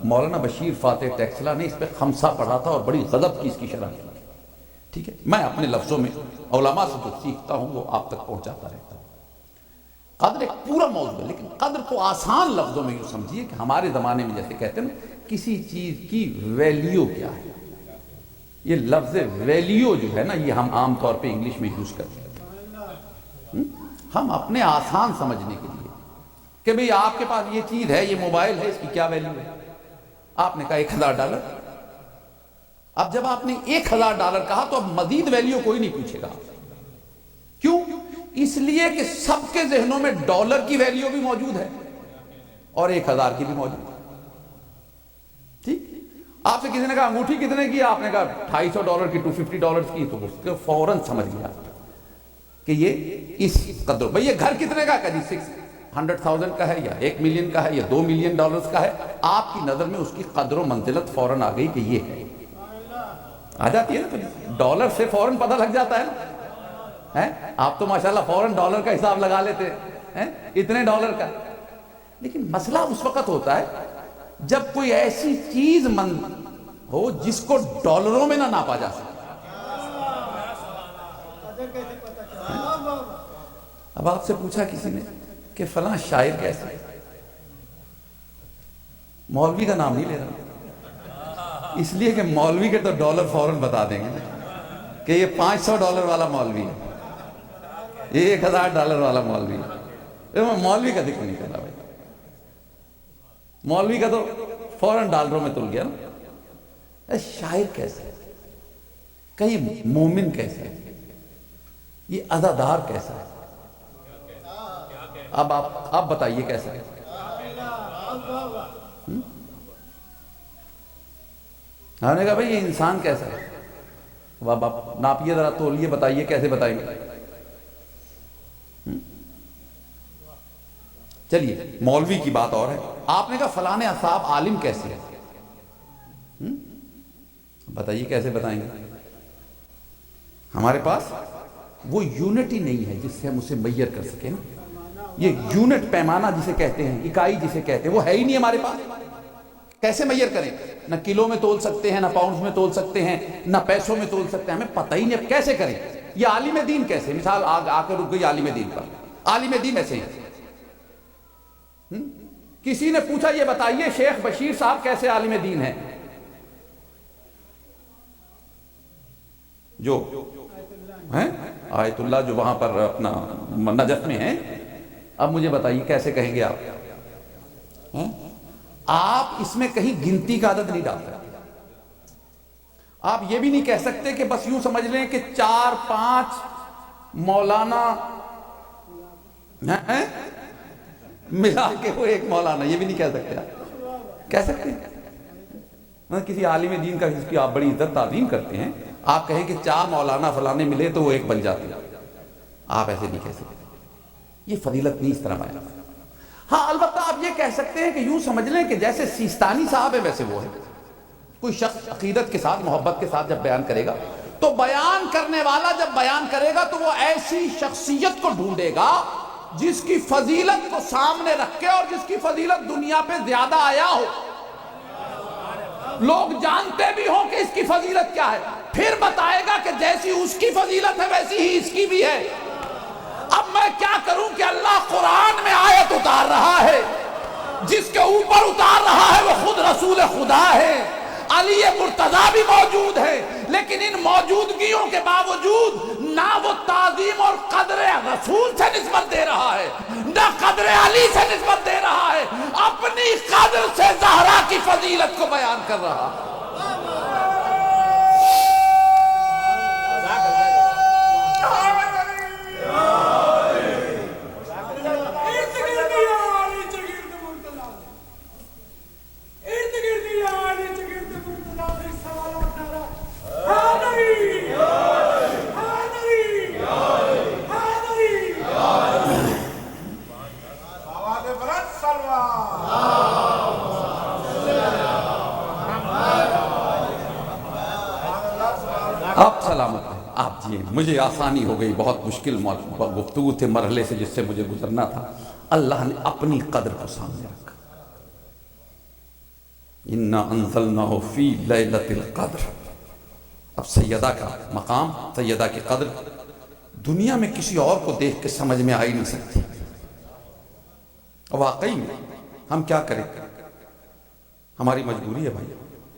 مولانا بشیر فاتح ٹیکسلا نے اس پہ خمسہ پڑھا تھا اور بڑی غضب کی اس کی شرح کی. ٹھیک ہے، میں اپنے لفظوں میں علماء سے جو سیکھتا ہوں وہ آپ تک پہنچاتا رہتا ہوں. قدر ایک پورا موضوع ہے، لیکن قدر کو آسان لفظوں میں یوں سمجھیے کہ ہمارے زمانے میں جیسے کہتے ہیں نا کسی چیز کی ویلیو کیا ہے. یہ لفظ ویلیو جو ہے نا یہ ہم عام طور پہ انگلش میں یوز کرتے ہیں ہم اپنے آسان سمجھنے کے لیے کہ بھئی آپ کے پاس یہ چیز ہے، یہ موبائل ہے، اس کی کیا ویلیو ہے؟ آپ نے کہا $1000. اب جب آپ نے $1000 کہا تو اب مزید ویلیو کوئی نہیں پوچھے گا. کیوں؟ اس لیے کہ سب کے ذہنوں میں ڈالر کی ویلیو بھی موجود ہے اور 1000 کی بھی موجود ہے. ٹھیک، آپ سے کسی نے کہا انگوٹھی کتنے کی؟ آپ نے کہا $250 کی، $250 کی، تو اس کو فوراً سمجھ گیا کہ یہ اس قدر. بھئی یہ گھر کتنے کا جی 600,000 کا ہے یا 1 ملین کا ہے یا $2 ملین کا ہے؟ آپ کی نظر میں اس کی قدر و منزلت فوراً آ گئی کہ یہ ہے. آ جاتی ہے نا، تو ڈالر سے فوراً پتہ لگ جاتا ہے نا. آپ تو ماشاءاللہ فوراً ڈالر کا حساب لگا لیتے ہیں اتنے ڈالر کا. لیکن مسئلہ اس وقت ہوتا ہے جب کوئی ایسی چیز ہو جس کو ڈالروں میں نہ ناپا جا سکے. اب آپ سے پوچھا کسی نے کہ فلاں شاعر کیسے، مولوی کا نام نہیں لے رہا اس لیے کہ مولوی کے تو ڈالر فوراً بتا دیں گے کہ یہ $500 والا مولوی ہے، یہ $1000 والا مولوی ہے. مولوی کا ذکر نہیں کرتا بھائی، مولوی کا تو فوراً ڈالروں میں تل گیا نا. شاعر کیسے، کہیں مومن کیسے، یہ عزادار کیسا ہے؟ اب آپ بتائیے کیسا ہے؟ ہم نے کہا بھائی یہ انسان کیسا ہے؟ اب آپ ناپیے ذرا، تولیے، بتائیے کیسے بتائیں گے. چلیے مولوی کی بات اور ہے. آپ نے کہا فلاں اصحاب عالم کیسے ہے، بتائیے کیسے بتائیں گے؟ ہمارے پاس وہ یونٹی نہیں ہے جس سے ہم اسے میئر کر سکیں نا. یہ یونٹ پیمانہ جسے کہتے ہیں، اکائی جسے کہتے ہیں، وہ ہے ہی نہیں ہمارے پاس. کیسے میئر کریں؟ نہ کلو میں تول سکتے ہیں، نہ پاؤنڈز میں تول سکتے ہیں، نہ پیسوں میں تول سکتے ہیں. ہمیں پتہ ہی نہیں اب کیسے کریں. یہ عالم دین کیسے؟ مثال آ کر رک گئی عالم دین پر. عالم دین ایسے ہیں. کسی نے پوچھا یہ بتائیے شیخ بشیر صاحب کیسے عالم دین ہیں؟ جو ہیں آیت اللہ جو وہاں پر اپنا نجف میں ہیں. اب مجھے بتائیے کیسے کہیں گے آپ؟ آپ اس میں کہیں گنتی کا عدد نہیں ڈال سکتے. آپ یہ بھی نہیں کہہ سکتے کہ بس یوں سمجھ لیں کہ 4-5 مولانا ملا کے وہ ایک مولانا، یہ بھی نہیں کہہ سکتے. آپ کہہ سکتے ہیں کسی عالم دین کا جس کی آپ بڑی عزت تعظیم کرتے ہیں، آپ کہیں کہ 4 مولانا فلانے ملے تو وہ ایک بن جاتے ہیں. آپ ایسے نہیں کہہ سکتے. یہ فضیلت نہیں اس طرح بیان. ہاں البتہ آپ یہ کہہ سکتے ہیں کہ یوں سمجھ لیں کہ جیسے سیستانی صاحب ہے ویسے وہ ہے. کوئی شخص عقیدت کے ساتھ، محبت کے ساتھ جب بیان کرے گا تو بیان کرنے والا جب بیان کرے گا تو وہ ایسی شخصیت کو ڈھونڈے گا جس کی فضیلت کو سامنے رکھ کے اور جس کی فضیلت دنیا پہ زیادہ آیا ہو، لوگ جانتے بھی ہوں کہ اس کی فضیلت کیا ہے، پھر بتائے گا کہ جیسی اس کی فضیلت ہے ویسی ہی اس کی بھی ہے. اب میں کیا کروں کہ اللہ قرآن میں آیت اتار رہا ہے، جس کے اوپر اتار رہا ہے وہ خود رسول خدا ہے، علی مرتضیٰ بھی موجود ہے، لیکن ان موجودگیوں کے باوجود نہ وہ تعظیم اور قدر رسول سے نسبت دے رہا ہے، نہ قدر علی سے نسبت دے رہا ہے، اپنی قدر سے زہرا کی فضیلت کو بیان کر رہا ہے. سلامت ہیں، آپ جئیں، مجھے آسانی ہو گئی، بہت مشکل گفتگو تھے مرحلے سے جس سے مجھے گزرنا تھا، اللہ نے اپنی قدر کو سامنے رکھا۔ اِنَّا أَنزَلْنَاهُ فِي لَيْلَةِ الْقَدْرِ۔ اب سیدہ کا مقام، سیدہ کی قدر دنیا میں کسی اور کو دیکھ کے سمجھ میں آئی نہیں سکتی۔ واقعی میں ہم کیا کریں، ہماری مجبوری ہے بھائی،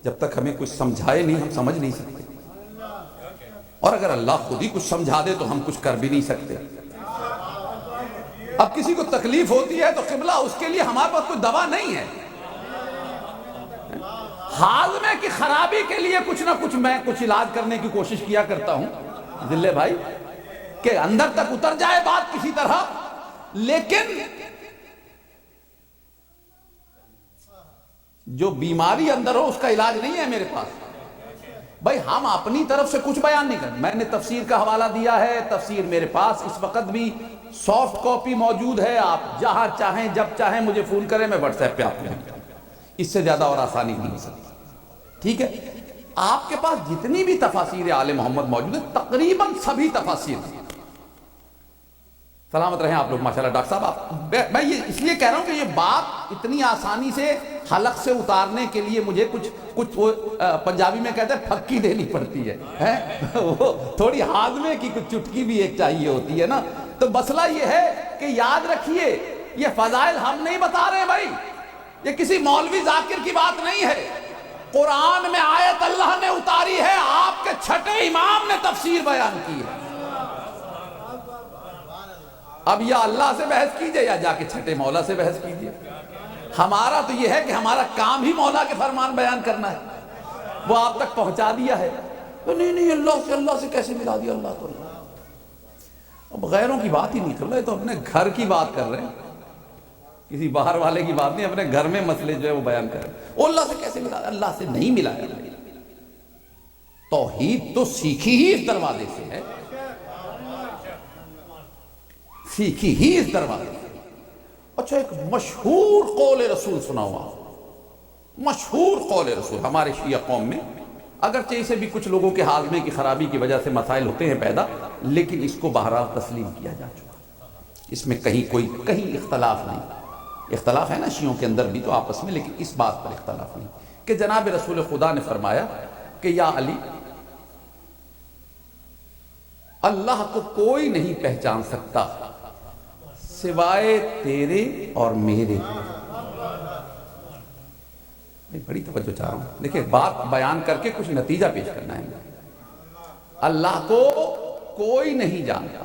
جب تک ہمیں کچھ سمجھائے نہیں ہم سمجھ نہیں سکتے، اور اگر اللہ خود ہی کچھ سمجھا دے تو ہم کچھ کر بھی نہیں سکتے۔ اب کسی کو تکلیف ہوتی ہے تو قبلہ اس کے لیے ہمارے پاس کوئی دوا نہیں ہے۔ ہاضمے کی خرابی کے لیے کچھ نہ کچھ میں کچھ علاج کرنے کی کوشش کیا کرتا ہوں دلے بھائی، کہ اندر تک اتر جائے بات کسی طرح، لیکن جو بیماری اندر ہو اس کا علاج نہیں ہے میرے پاس۔ بھائی ہم اپنی طرف سے کچھ بیان نہیں کرتے، میں نے تفسیر کا حوالہ دیا ہے، تفسیر میرے پاس اس وقت بھی سافٹ کاپی موجود ہے، آپ جہاں چاہیں جب چاہیں مجھے فون کریں، میں واٹس ایپ پہ آپ کو بھیج دوں، اس سے زیادہ اور آسانی نہیں ہو سکتی، ٹھیک ہے؟ آپ کے پاس جتنی بھی تفاسیر آل محمد موجود ہیں تقریباً سبھی تفاسیر ہیں۔ سلامت رہیں آپ لوگ ماشاءاللہ ڈاکٹر صاحب۔ میں یہ اس لیے کہہ رہا ہوں کہ یہ بات اتنی آسانی سے حلق سے اتارنے کے لیے مجھے کچھ پنجابی میں کہتے ہیں پھکی دینی پڑتی ہے، وہ تھوڑی ہاضمے کی کچھ چٹکی بھی ایک چاہیے ہوتی ہے نا۔ تو مسئلہ یہ ہے کہ یاد رکھیے یہ فضائل ہم نہیں بتا رہے بھائی، یہ کسی مولوی ذاکر کی بات نہیں ہے، قرآن میں آیت اللہ نے اتاری ہے، آپ کے چھٹے امام نے تفسیر بیان کی ہے۔ اب یا اللہ سے بحث کیجئے یا جا کے چھٹے مولا سے بحث کیجئے، ہمارا تو یہ ہے کہ ہمارا کام ہی مولا کے فرمان بیان کرنا ہے، وہ آپ تک پہنچا دیا ہے۔ نہیں اللہ سے کیسے ملا دیا، اللہ تو اللہ، اب غیروں کی بات ہی نہیں کر رہے، تو اپنے گھر کی بات کر رہے ہیں، کسی باہر والے کی بات نہیں، اپنے گھر میں مسئلے جو ہے وہ بیان کر رہے ہیں۔ وہ اللہ سے کیسے ملا، اللہ سے نہیں ملا ہے۔ توحید تو سیکھی ہی اس دروازے سے ہے، سیکھی ہی اس دروازے سے۔ اچھا ایک مشہور قول رسول سنا ہوا، مشہور قول رسول ہمارے شیعہ قوم میں، اگرچہ اسے بھی کچھ لوگوں کے ہاضمے کی خرابی کی وجہ سے مسائل ہوتے ہیں پیدا، لیکن اس کو بہرحال تسلیم کیا جا چکا، اس میں کہیں اختلاف نہیں۔ اختلاف ہے نا شیعوں کے اندر بھی تو آپس میں، لیکن اس بات پر اختلاف نہیں کہ جناب رسول خدا نے فرمایا کہ یا علی، اللہ کو کوئی نہیں پہچان سکتا سوائے تیرے اور میرے۔ بڑی توجہ چاہ رہا ہوں، دیکھیں بات بیان کر کے کچھ نتیجہ پیش کرنا ہے۔ اللہ کو کوئی نہیں جانتا،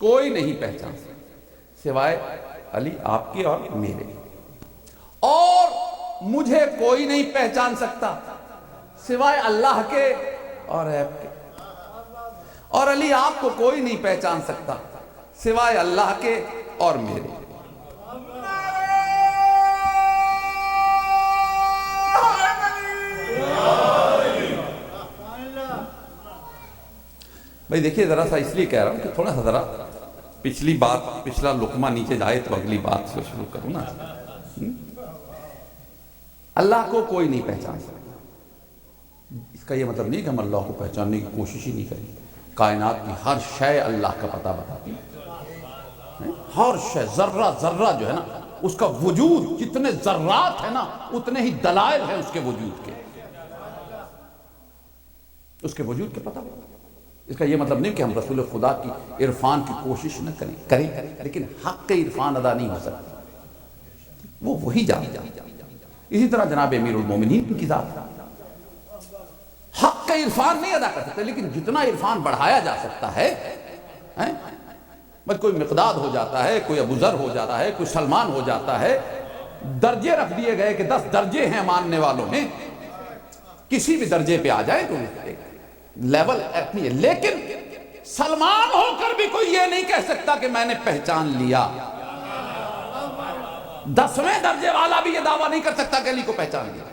کوئی نہیں پہچان سکتا سوائے علی آپ کے اور میرے، اور مجھے کوئی نہیں پہچان سکتا سوائے اللہ کے اور ایب کے، اور علی آپ کو کوئی نہیں پہچان سکتا سوائے اللہ کے اور میرے۔ بھائی دیکھیے ذرا سا اس لیے کہہ رہا ہوں کہ تھوڑا سا ذرا پچھلا لقمہ نیچے جائے تو اگلی بات سے شروع کروں نا۔ اللہ کو کوئی نہیں پہچان سکتا، اس کا یہ مطلب نہیں کہ ہم اللہ کو پہچاننے کی کوشش ہی نہیں کریں۔ کائنات کی ہر شے اللہ کا پتہ بتاتی ہے، ہر شے، ذرہ ذرہ جو ہے نا اس کا وجود، جتنے ذرات ہیں نا اتنے ہی دلائل ہیں اس کے وجود کے، اس کے وجود کے پتہ بتاتی۔ اس کا یہ مطلب نہیں کہ ہم رسول خدا کی عرفان کی کوشش نہ کریں، لیکن حق عرفان ادا نہیں ہو سکتا، وہ وہی جانتا۔ اسی طرح جناب امیر المومنین کی ذات حق عرفان نہیں ادا کر سکتے، لیکن جتنا عرفان بڑھایا جا سکتا ہے، کوئی مقداد ہو جاتا ہے، کوئی ابو ذر ہو جاتا ہے، کوئی سلمان ہو جاتا ہے، درجے رکھ دیے گئے کہ 10 درجے ہیں ماننے والوں میں، کسی بھی درجے پہ آ جائے تو لیول اپنی ہے، لیکن سلمان ہو کر بھی کوئی یہ نہیں کہہ سکتا کہ میں نے پہچان لیا۔ 10ویں درجے والا بھی یہ دعویٰ نہیں کر سکتا کہ علی کو پہچان لیا۔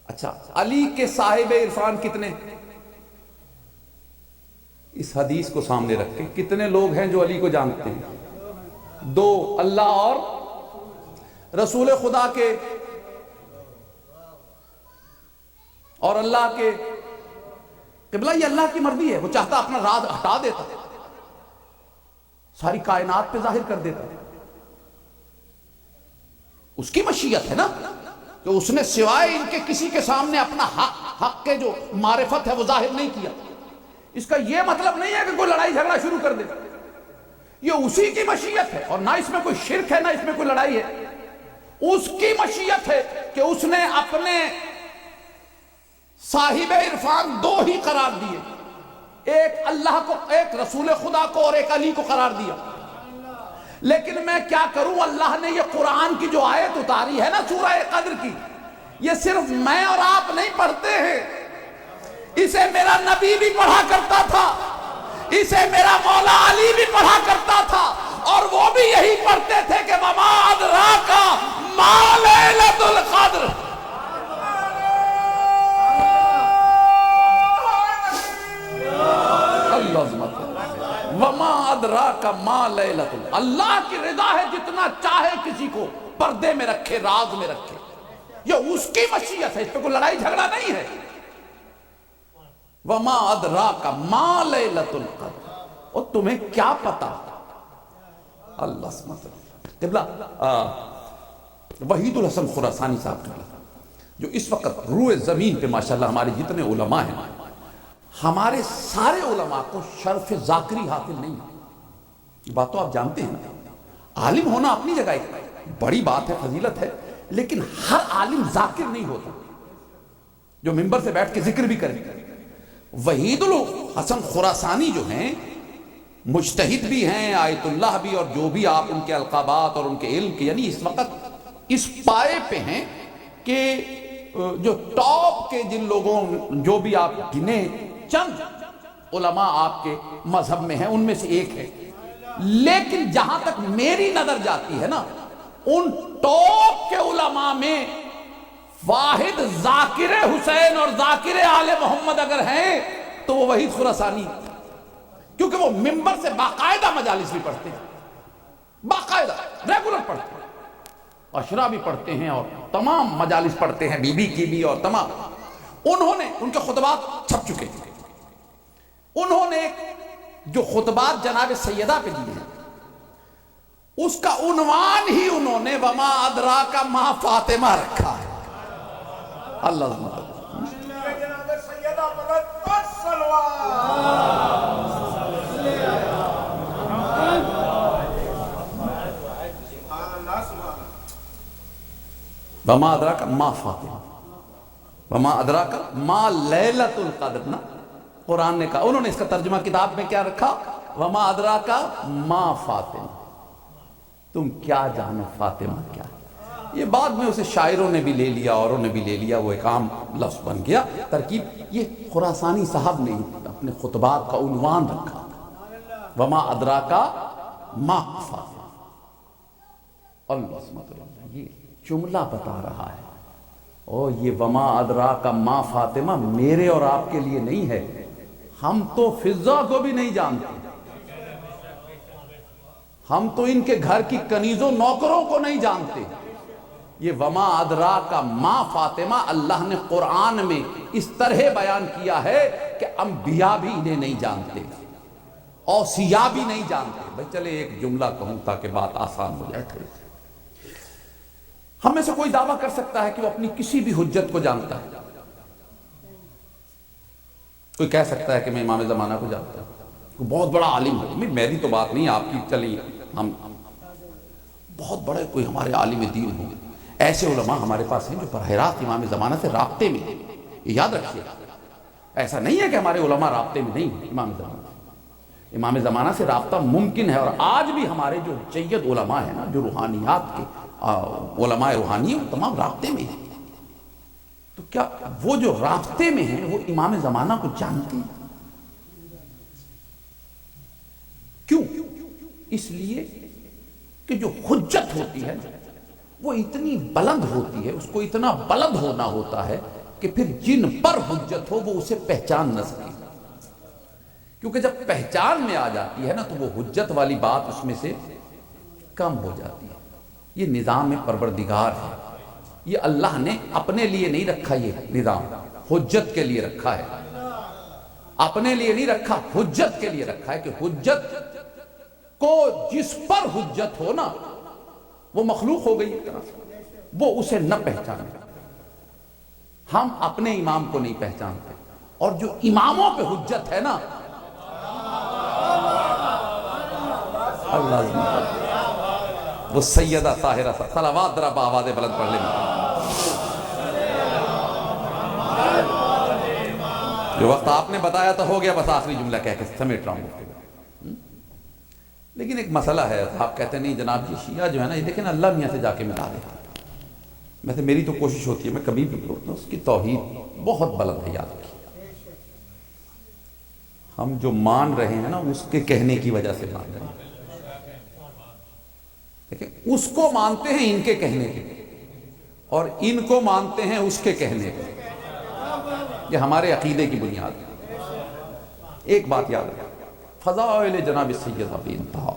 اچھا علی کے صاحب عرفان کتنے؟ اس حدیث کو سامنے رکھ کے کتنے لوگ ہیں جو علی کو جانتے ہیں؟ 2، اللہ اور رسول خدا کے، اور اللہ کے قبلہ یہ اللہ کی مرضی ہے، وہ چاہتا اپنا راز ہٹا دیتا، ساری کائنات پہ ظاہر کر دیتا، اس کی مشیت ہے نا کہ اس نے سوائے ان کے کسی کے سامنے اپنا حق کے جو معرفت ہے وہ ظاہر نہیں کیا۔ اس کا یہ مطلب نہیں ہے کہ کوئی لڑائی جھگڑا شروع کر دے، یہ اسی کی مشیت ہے، اور نہ اس میں کوئی شرک ہے نہ اس میں کوئی لڑائی ہے، اس کی مشیت ہے کہ اس نے اپنے صاحب عرفان دو ہی قرار دیے، ایک اللہ کو، ایک رسول خدا کو، اور ایک علی کو قرار دیا۔ لیکن میں کیا کروں، اللہ نے یہ قرآن کی جو آیت اتاری ہے نا سورہ قدر کی، یہ صرف میں اور آپ نہیں پڑھتے ہیں، اسے میرا نبی بھی پڑھا کرتا تھا، اسے میرا مولا علی بھی پڑھا کرتا تھا، اور وہ بھی یہی پڑھتے تھے کہ وما ادراک ما لیلۃ القدر۔ اللہ عظمت ہے، وما ادراک ما لیلۃ القدر۔ اللہ کی رضا ہے جتنا چاہے کسی کو پردے میں رکھے، راز میں رکھے، یہ اس کی مشیت ہے، اس پہ کوئی لڑائی جھگڑا نہیں ہے۔ وما ادراک ما لیلۃ القدر، اور تمہیں کیا پتا؟ اللہ سمت قبلہ وحید الحسن خراسانی صاحب قبلہ جو اس وقت روئے زمین پہ ماشاءاللہ ہمارے جتنے علماء ہیں، ہمارے سارے علماء کو شرف ذاکری حاصل نہیں ہے، یہ بات تو آپ جانتے ہیں۔ عالم ہونا اپنی جگہ ایک بڑی بات ہے، فضیلت ہے، لیکن ہر عالم ذاکر نہیں ہوتا جو منبر سے بیٹھ کے ذکر بھی کرے۔ وحید الحسن خراسانی جو ہیں مجتہد بھی ہیں، آیت اللہ بھی، اور جو بھی آپ ان کے القابات اور ان کے علم کے، یعنی اس وقت اس پائے پہ ہیں کہ جو ٹاپ کے جن لوگوں، جو بھی آپ گنے چند علماء آپ کے مذہب میں ہیں ان میں سے ایک ہے، لیکن جہاں تک میری نظر جاتی ہے نا، ان ٹاپ کے علماء میں واحد ذاکر حسین اور ذاکر آل محمد اگر ہیں تو وہ وحید خراسانی، کیونکہ وہ منبر سے باقاعدہ مجالس بھی پڑھتے ہیں، باقاعدہ ریگولر پڑھتے ہیں، عشرہ بھی پڑھتے ہیں اور تمام مجالس پڑھتے ہیں، بی بی کی بھی، اور تمام۔ انہوں نے، ان کے خطبات چھپ چکے تھے، انہوں نے جو خطبات جناب سیدہ پہ دیے ہیں اس کا عنوان ہی انہوں نے وما ادراک ما فاطمہ رکھا ہے۔ اللہ جناب سیدہ بلند الصلوات۔ وما ادراک ما فاطمہ، وما ادراک ما لیلۃ القدر نا قرآن نے کہا، انہوں نے اس کا ترجمہ کتاب میں کیا رکھا؟ وما ادراک ما فاطمہ، تم کیا جانو فاطمہ کیا ہے۔ یہ بعد میں اسے شاعروں نے بھی لے لیا، اوروں نے بھی لے لیا، وہ ایک عام لفظ بن گیا ترکیب۔ یہ خراسانی صاحب نے اپنے خطبات کا عنوان رکھا، وما ادراک ما فاطمہ۔ اللہ سمت اللہ، یہ جملہ بتا رہا ہے، اور یہ وما ادراک ما فاطمہ میرے اور آپ کے لیے نہیں ہے، ہم تو فضا کو بھی نہیں جانتے، ہم تو ان کے گھر کی کنیزوں نوکروں کو نہیں جانتے۔ یہ وما ادراک ما فاطمہ اللہ نے قرآن میں اس طرح بیان کیا ہے کہ انبیاء بھی انہیں نہیں جانتے، اوصیاء بھی نہیں جانتے۔ بھائی چلے ایک جملہ کہوں تاکہ بات آسان ہو جائے تھوڑی۔ ہم میں سے کوئی دعویٰ کر سکتا ہے کہ وہ اپنی کسی بھی حجت کو جانتا ہے؟ کوئی کہہ سکتا ہے کہ میں امام زمانہ کو جانتا ہوں، کوئی بہت بڑا عالم ہے، میری تو بات نہیں، آپ کی چلیے، ہم بہت بڑے کوئی ہمارے عالم دین ہوں، ایسے علماء ہمارے پاس ہیں جو براہ راست امام زمانہ سے رابطے میں ہیں، یہ یاد رکھیے۔ ایسا نہیں ہے کہ ہمارے علماء رابطے میں نہیں ہیں امام زمانہ سے، امام زمانہ سے رابطہ ممکن ہے، اور آج بھی ہمارے جو جید علماء ہیں نا، جو روحانیات کے علماء روحانی ہیں، وہ تمام رابطے میں ہیں۔ تو کیا وہ جو رابطے میں ہیں وہ امام زمانہ کو جانتے ہیں؟ کیوں؟ اس لیے کہ جو حجت ہوتی ہے وہ اتنی بلند ہوتی ہے، اس کو اتنا بلند ہونا ہوتا ہے کہ پھر جن پر حجت ہو وہ اسے پہچان نہ سکے، کیونکہ جب پہچان میں آ جاتی ہے نا تو وہ حجت والی بات اس میں سے کم ہو جاتی ہے۔ یہ نظام پروردگار ہے، یہ اللہ نے اپنے لیے نہیں رکھا، یہ نظام حجت کے لیے رکھا ہے۔ اپنے لیے نہیں رکھا، حجت کے لیے رکھا ہے کہ حجت کو جس پر حجت ہو نا وہ مخلوق ہو گئی ایک طرح سے، وہ اسے نہ پہچانے۔ ہم اپنے امام کو نہیں پہچانتے، اور جو اماموں پہ حجت ہے نا، اللہ عزیز، وہ سیدہ طاہرہ تھا۔ صلوات ذرا آواز بلند پڑھ لیں۔ جو وقت آپ نے بتایا تو ہو گیا، بس آخری جملہ کہہ کے سمیٹ رہا ہوں۔ لیکن ایک مسئلہ ہے، آپ کہتے ہیں نہیں جناب جی شیعہ جو ہے نا، یہ دیکھیں نا اللہ میاں سے جا کے ملا دیتا۔ ویسے میری تو کوشش ہوتی ہے، میں کبھی بھی اس کی توحید بہت بلند ہے، یاد رکھیے۔ ہم جو مان رہے ہیں نا اس کے کہنے کی وجہ سے مان رہے ہیں، لیکن اس کو مانتے ہیں ان کے کہنے کے، اور ان کو مانتے ہیں اس کے کہنے کے۔ یہ ہمارے عقیدے کی بنیاد ہے۔ ایک بات یاد رکھیں، فضائل جناب سیدہ بے انتہا،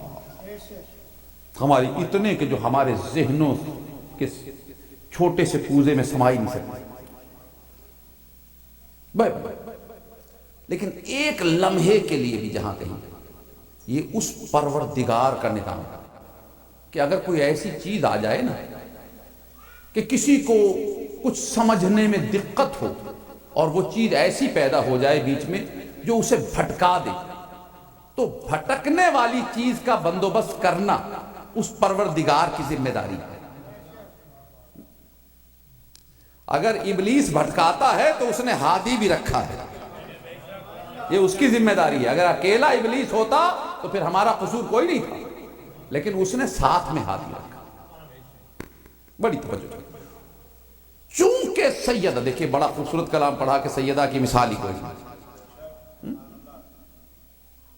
ہماری اتنے کہ جو ہمارے ذہنوں کے چھوٹے سے کوزے میں سما ہی نہیں سکتے، لیکن ایک لمحے کے لیے بھی جہاں کہیں یہ اس پروردگار کا نظام ہے کہ اگر کوئی ایسی چیز آ جائے نا کہ کسی کو کچھ سمجھنے میں دقت ہو، اور وہ چیز ایسی پیدا ہو جائے بیچ میں جو اسے بھٹکا دے، تو بھٹکنے والی چیز کا بندوبست کرنا اس پروردگار کی ذمہ داری ہے۔ اگر ابلیس بھٹکاتا ہے تو اس نے ہادی بھی رکھا ہے، یہ اس کی ذمہ داری ہے۔ اگر اکیلا ابلیس ہوتا تو پھر ہمارا قصور کوئی نہیں تھا، لیکن اس نے ساتھ میں ہادی رکھا۔ بڑی توجہ۔ چونکہ سیدہ، دیکھیں بڑا خوبصورت کلام پڑھا کہ سیدہ کی مثال ہی کوئی نہیں۔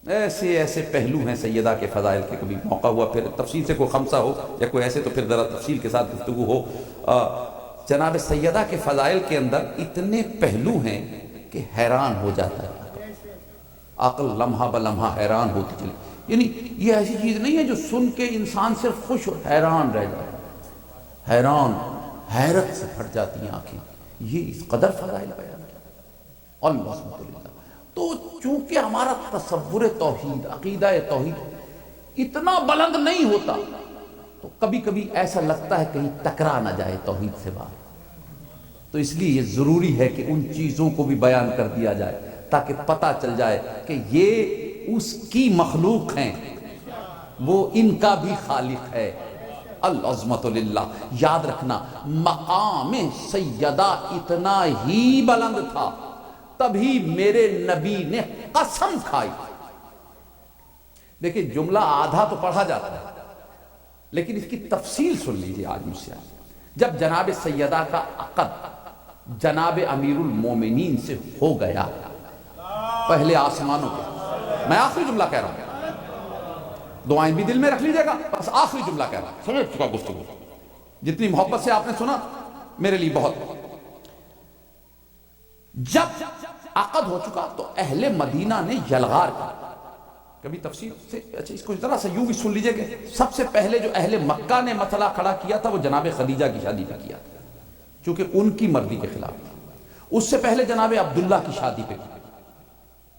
ایسے ایسے پہلو ہیں سیدہ کے فضائل کے، کبھی موقع ہوا پھر تفصیل سے کوئی خمسہ ہو یا کوئی ایسے تو پھر ذرا تفصیل کے ساتھ گفتگو ہو۔ جناب سیدہ کے فضائل کے اندر اتنے پہلو ہیں کہ حیران ہو جاتا ہے، عقل لمحہ بلمحہ حیران ہوتی چلی۔ یعنی یہ ایسی چیز نہیں ہے جو سن کے انسان صرف خوش ہو، حیران رہ جاتا ہے، حیران، حیرت سے پھٹ جاتی ہیں آنکھیں۔ یہ اس قدر فضائل بیان کیا، الحمدللہ۔ تو چونکہ ہمارا تصور توحید، عقیدہ توحید اتنا بلند نہیں ہوتا، تو کبھی کبھی ایسا لگتا ہے کہیں ٹکرا نہ جائے توحید سے بات۔ تو اس لیے یہ ضروری ہے کہ ان چیزوں کو بھی بیان کر دیا جائے تاکہ پتہ چل جائے کہ یہ اس کی مخلوق ہیں، وہ ان کا بھی خالق ہے۔ العظمت للہ۔ یاد رکھنا مقام سیدہ اتنا ہی بلند تھا، تبھی میرے نبی نے قسم کھائی۔ دیکھیں جملہ آدھا تو پڑھا جاتا ہے، لیکن اس کی تفصیل سن لیجیے آج مجھ سے۔ جب جناب سیدہ کا عقد جناب امیر المومنین سے ہو گیا پہلے آسمانوں پہ، میں آخری جملہ کہہ رہا ہوں، دعائیں بھی دل میں رکھ لیجئے گا، بس آخری جملہ کہہ رہا ہوں، سمجھ چکا گفتگو، جتنی محبت سے آپ نے سنا میرے لیے بہت۔ جب عقد ہو چکا تو اہل مدینہ نے یلغار کیا۔ کبھی تفصیل سے، اچھا اس کو ذرا سا یوں بھی سن لیجئے کہ سب سے پہلے جو اہل مکہ نے مسئلہ کھڑا کیا تھا وہ جناب خدیجہ کی شادی پہ کیا تھا، چونکہ ان کی مرضی کے خلاف تھی۔ اس سے پہلے جناب عبداللہ کی شادی پہ کیا۔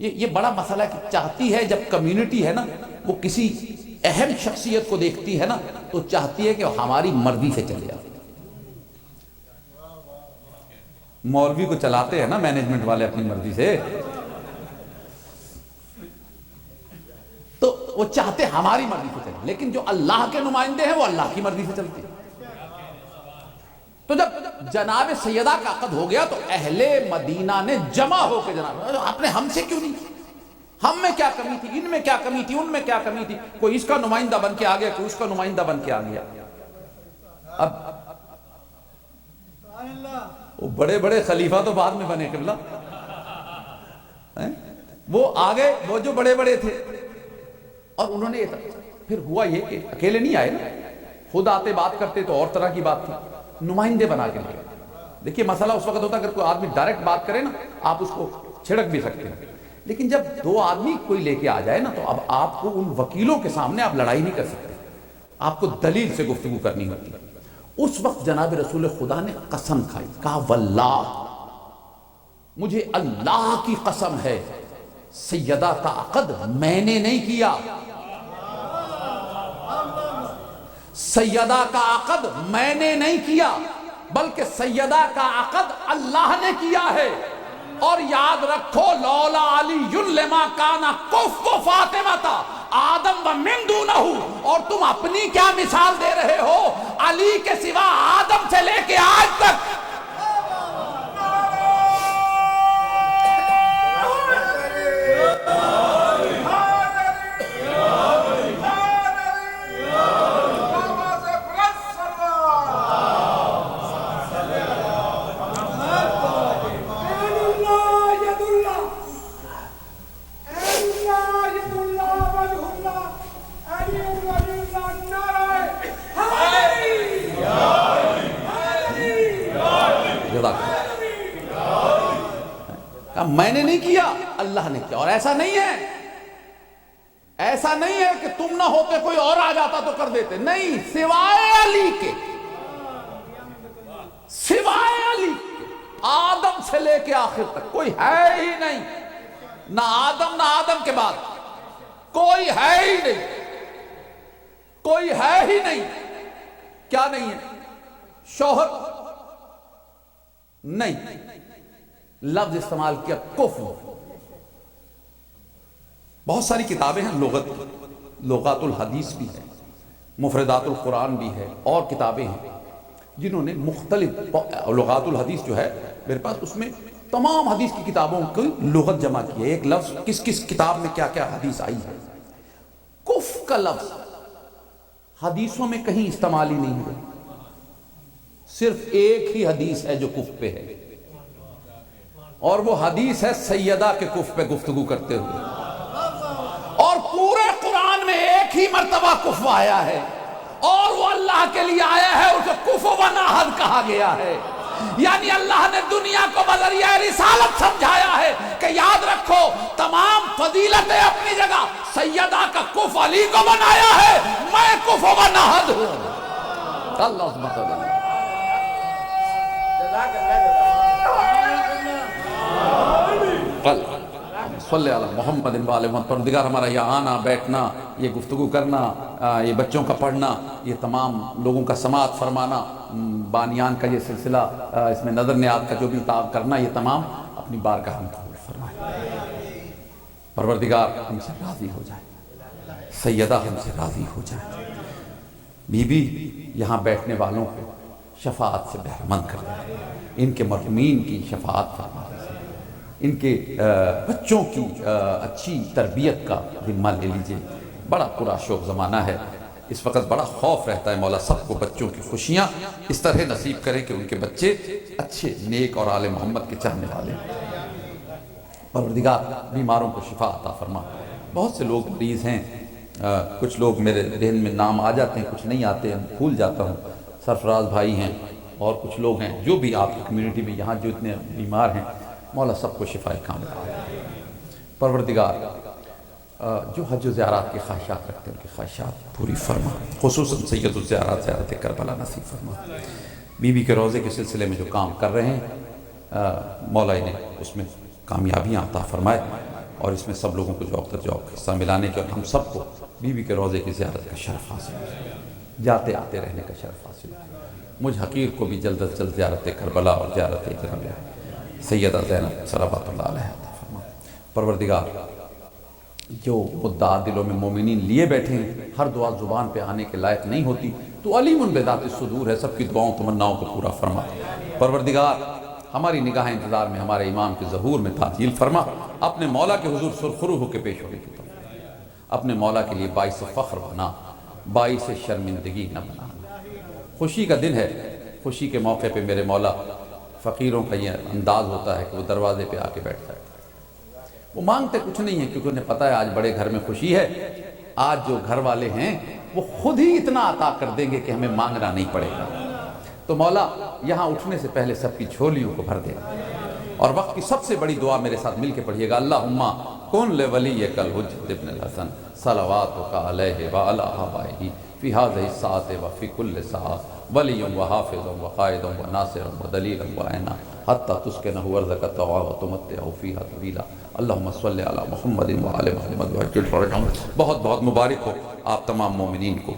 یہ بڑا مسئلہ کہ چاہتی ہے جب کمیونٹی ہے نا وہ کسی اہم شخصیت کو دیکھتی ہے نا تو چاہتی ہے کہ ہماری مرضی سے چلے جائے۔ مولوی کو چلاتے ہیں نا مینجمنٹ والے اپنی مرضی سے، تو وہ چاہتے ہماری مرضی سے چلے، لیکن جو اللہ کے نمائندے ہیں وہ اللہ کی مرضی سے چلتے ہیں۔ تو جب جناب سیدہ کا عقد ہو گیا تو اہل مدینہ نے جمع ہو کے جناب آپ نے ہم سے کیوں نہیں، ہم میں کیا کمی تھی، ان میں کیا کمی تھی، ان میں کیا کمی تھی، کوئی اس کا نمائندہ بن کے آ گیا، کوئی اس کا نمائندہ بن کے آ گیا۔ اب وہ بڑے بڑے خلیفہ تو بعد میں بنے قبلہ، وہ آگے وہ جو بڑے بڑے تھے، اور انہوں نے پھر ہوا یہ کہ اکیلے نہیں آئے نا، خود آتے بات کرتے تو اور طرح کی بات تھی، نمائندے بنا کے لے۔ دیکھیے مسئلہ اس وقت ہوتا ہے اگر کوئی آدمی ڈائریکٹ بات کرے نا آپ اس کو چھڑک بھی سکتے ہیں، لیکن جب دو آدمی کوئی لے کے آ جائے نا تو اب آپ کو ان وکیلوں کے سامنے آپ لڑائی نہیں کر سکتے، آپ کو دلیل سے گفتگو کرنی ہوتی ہے۔ اس وقت جناب رسول خدا نے قسم کھائی، کہا واللہ مجھے اللہ کی قسم ہے سیدہ کا عقد میں نے نہیں کیا، سیدہ کا عقد میں نے نہیں کیا، بلکہ سیدہ کا عقد اللہ نے کیا ہے۔ اور یاد رکھو لولا علی لما کانا کف فاطمہ تھا آدم و من دونہ، اور تم اپنی کیا مثال دے رہے ہو؟ علی کے سوا آدم سے لے کے آج تک میں نے نہیں کیا، اللہ نے کیا۔ اور ایسا نہیں ہے، ایسا نہیں ہے کہ تم نہ ہوتے کوئی اور آ جاتا تو کر دیتے، نہیں، سوائے علی کے، سوائے علی کے آدم سے لے کے آخر تک کوئی ہے ہی نہیں، نہ آدم نہ آدم کے بعد کوئی ہے ہی نہیں، کوئی ہے ہی نہیں۔ کیا نہیں ہے؟ شوہر نہیں، لفظ استعمال کیا کفر۔ بہت ساری کتابیں ہیں لغات الحدیث بھی ہے، مفردات القرآن بھی ہے، اور کتابیں ہیں جنہوں نے مختلف لغات الحدیث جو ہے میرے پاس، اس میں تمام حدیث کی کتابوں کی لغت جمع کی ہے، ایک لفظ کس کس کتاب میں کیا کیا حدیث آئی ہے۔ کف کا لفظ حدیثوں میں کہیں استعمال ہی نہیں ہوا، صرف ایک ہی حدیث ہے جو کف پہ ہے، اور وہ حدیث ہے سیدہ کے کف پہ گفتگو کرتے ہوئے، اور پورے قرآن میں ایک ہی مرتبہ کف آیا ہے، اور وہ اللہ کے لیے آیا ہے، اسے کف و ناحد کہا گیا ہے۔ یعنی اللہ نے دنیا کو بذریعہ رسالت سمجھایا ہے کہ یاد رکھو تمام فضیلتیں اپنی جگہ، سیدہ کا کف علی کو بنایا ہے، میں کف و ناحد ہوں۔ اللہ سبحانہ صلی اللہ محمد وآلہ محمد۔ پروردگار ہمارا یہ آنا بیٹھنا، یہ گفتگو کرنا، یہ بچوں کا پڑھنا، یہ تمام لوگوں کا سماعت فرمانا، بانیان کا یہ سلسلہ، اس میں نظر نیاز کا جو بھی تعاق کرنا، یہ تمام اپنی بارگاہ میں قبول فرمائے۔ پروردگار ہم سے راضی ہو جائے، سیدہ ہم سے راضی ہو جائے، بی بی یہاں بیٹھنے والوں کو شفاعت سے بہرمند کر دیں، ان کے مرحومین کی شفاعت فرما، ان کے بچوں کی اچھی تربیت کا ذمہ لے لیجئے۔ بڑا پورا شوق زمانہ ہے، اس وقت بڑا خوف رہتا ہے، مولا سب کو بچوں کی خوشیاں اس طرح نصیب کریں کہ ان کے بچے اچھے نیک اور آل محمد کے چاہنے والے۔ پروردگار بیماروں کو شفا عطا فرما۔ بہت سے لوگ مریض ہیں، کچھ لوگ میرے ذہن میں نام آ جاتے ہیں، کچھ نہیں آتے ہیں، بھول جاتا ہوں۔ سرفراز بھائی ہیں اور کچھ لوگ ہیں جو بھی آپ کی کمیونٹی میں یہاں جو اتنے بیمار ہیں، مولا سب کو شفا کامل عطا۔ پروردگار جو حج و زیارات کی خواہشات رکھتے ہیں ان کی خواہشات پوری فرما، خصوصاً سید الزیارات زیارت کربلا نصیب فرما۔ بی بی کے روزے کے سلسلے میں جو کام کر رہے ہیں مولا انہیں اس میں کامیابیاں عطا فرمائے، اور اس میں سب لوگوں کو ذوق در ذوق حصہ ملانے کے، اور ہم سب کو بی بی کے روزے کی زیارت کا شرف حاصل ہو، جاتے آتے رہنے کا شرف حاصل ہو۔ مجھ حقیر کو بھی جلد از جلد زیارت کربلا اور زیارت جناب سیدہ زینب صلوات اللہ علیہ عطا فرما۔ پروردگار جو مدعا دلوں میں مومنین لیے بیٹھے ہیں، ہر دعا زبان پہ آنے کے لائق نہیں ہوتی، تو علیم بذات الصدور ہے، سب کی دعاؤں تمناؤں کو پورا فرما۔ پروردگار ہماری نگاہ انتظار میں ہمارے امام کے ظہور میں تعجیل فرما، اپنے مولا کے حضور سرخرو ہو کے پیش ہونے کی توفیق، اپنے مولا کے لیے باعث فخر بنا، باعث شرمندگی نہ بنا۔ خوشی کا دن ہے، خوشی کے موقع پہ میرے مولا فقیروں کا یہ انداز ہوتا ہے کہ وہ دروازے پہ آ کے بیٹھ جاتے ہیں، وہ مانگتے کچھ نہیں ہیں کیونکہ انہیں پتہ ہے آج بڑے گھر میں خوشی ہے، آج جو گھر والے ہیں وہ خود ہی اتنا عطا کر دیں گے کہ ہمیں مانگنا نہیں پڑے گا۔ تو مولا یہاں اٹھنے سے پہلے سب کی جھولیوں کو بھر دے، اور وقت کی سب سے بڑی دعا میرے ساتھ مل کے پڑھیے گا، اللہم کن لولیک الحجۃ ابن الحسن صلواتک علیہ وعلی آبائہ فی ہذہ الساعۃ وفی کل ساعۃ ولی و حافظ و قائد و ناصر و دلیل و عینا حتی تسکنہ ارضک طوعا و تمتعہ فیہا طویلا اللہم صلی علی محمد و آل محمد وعجل فرجہم. بہت بہت مبارک ہو آپ تمام مومنین کو.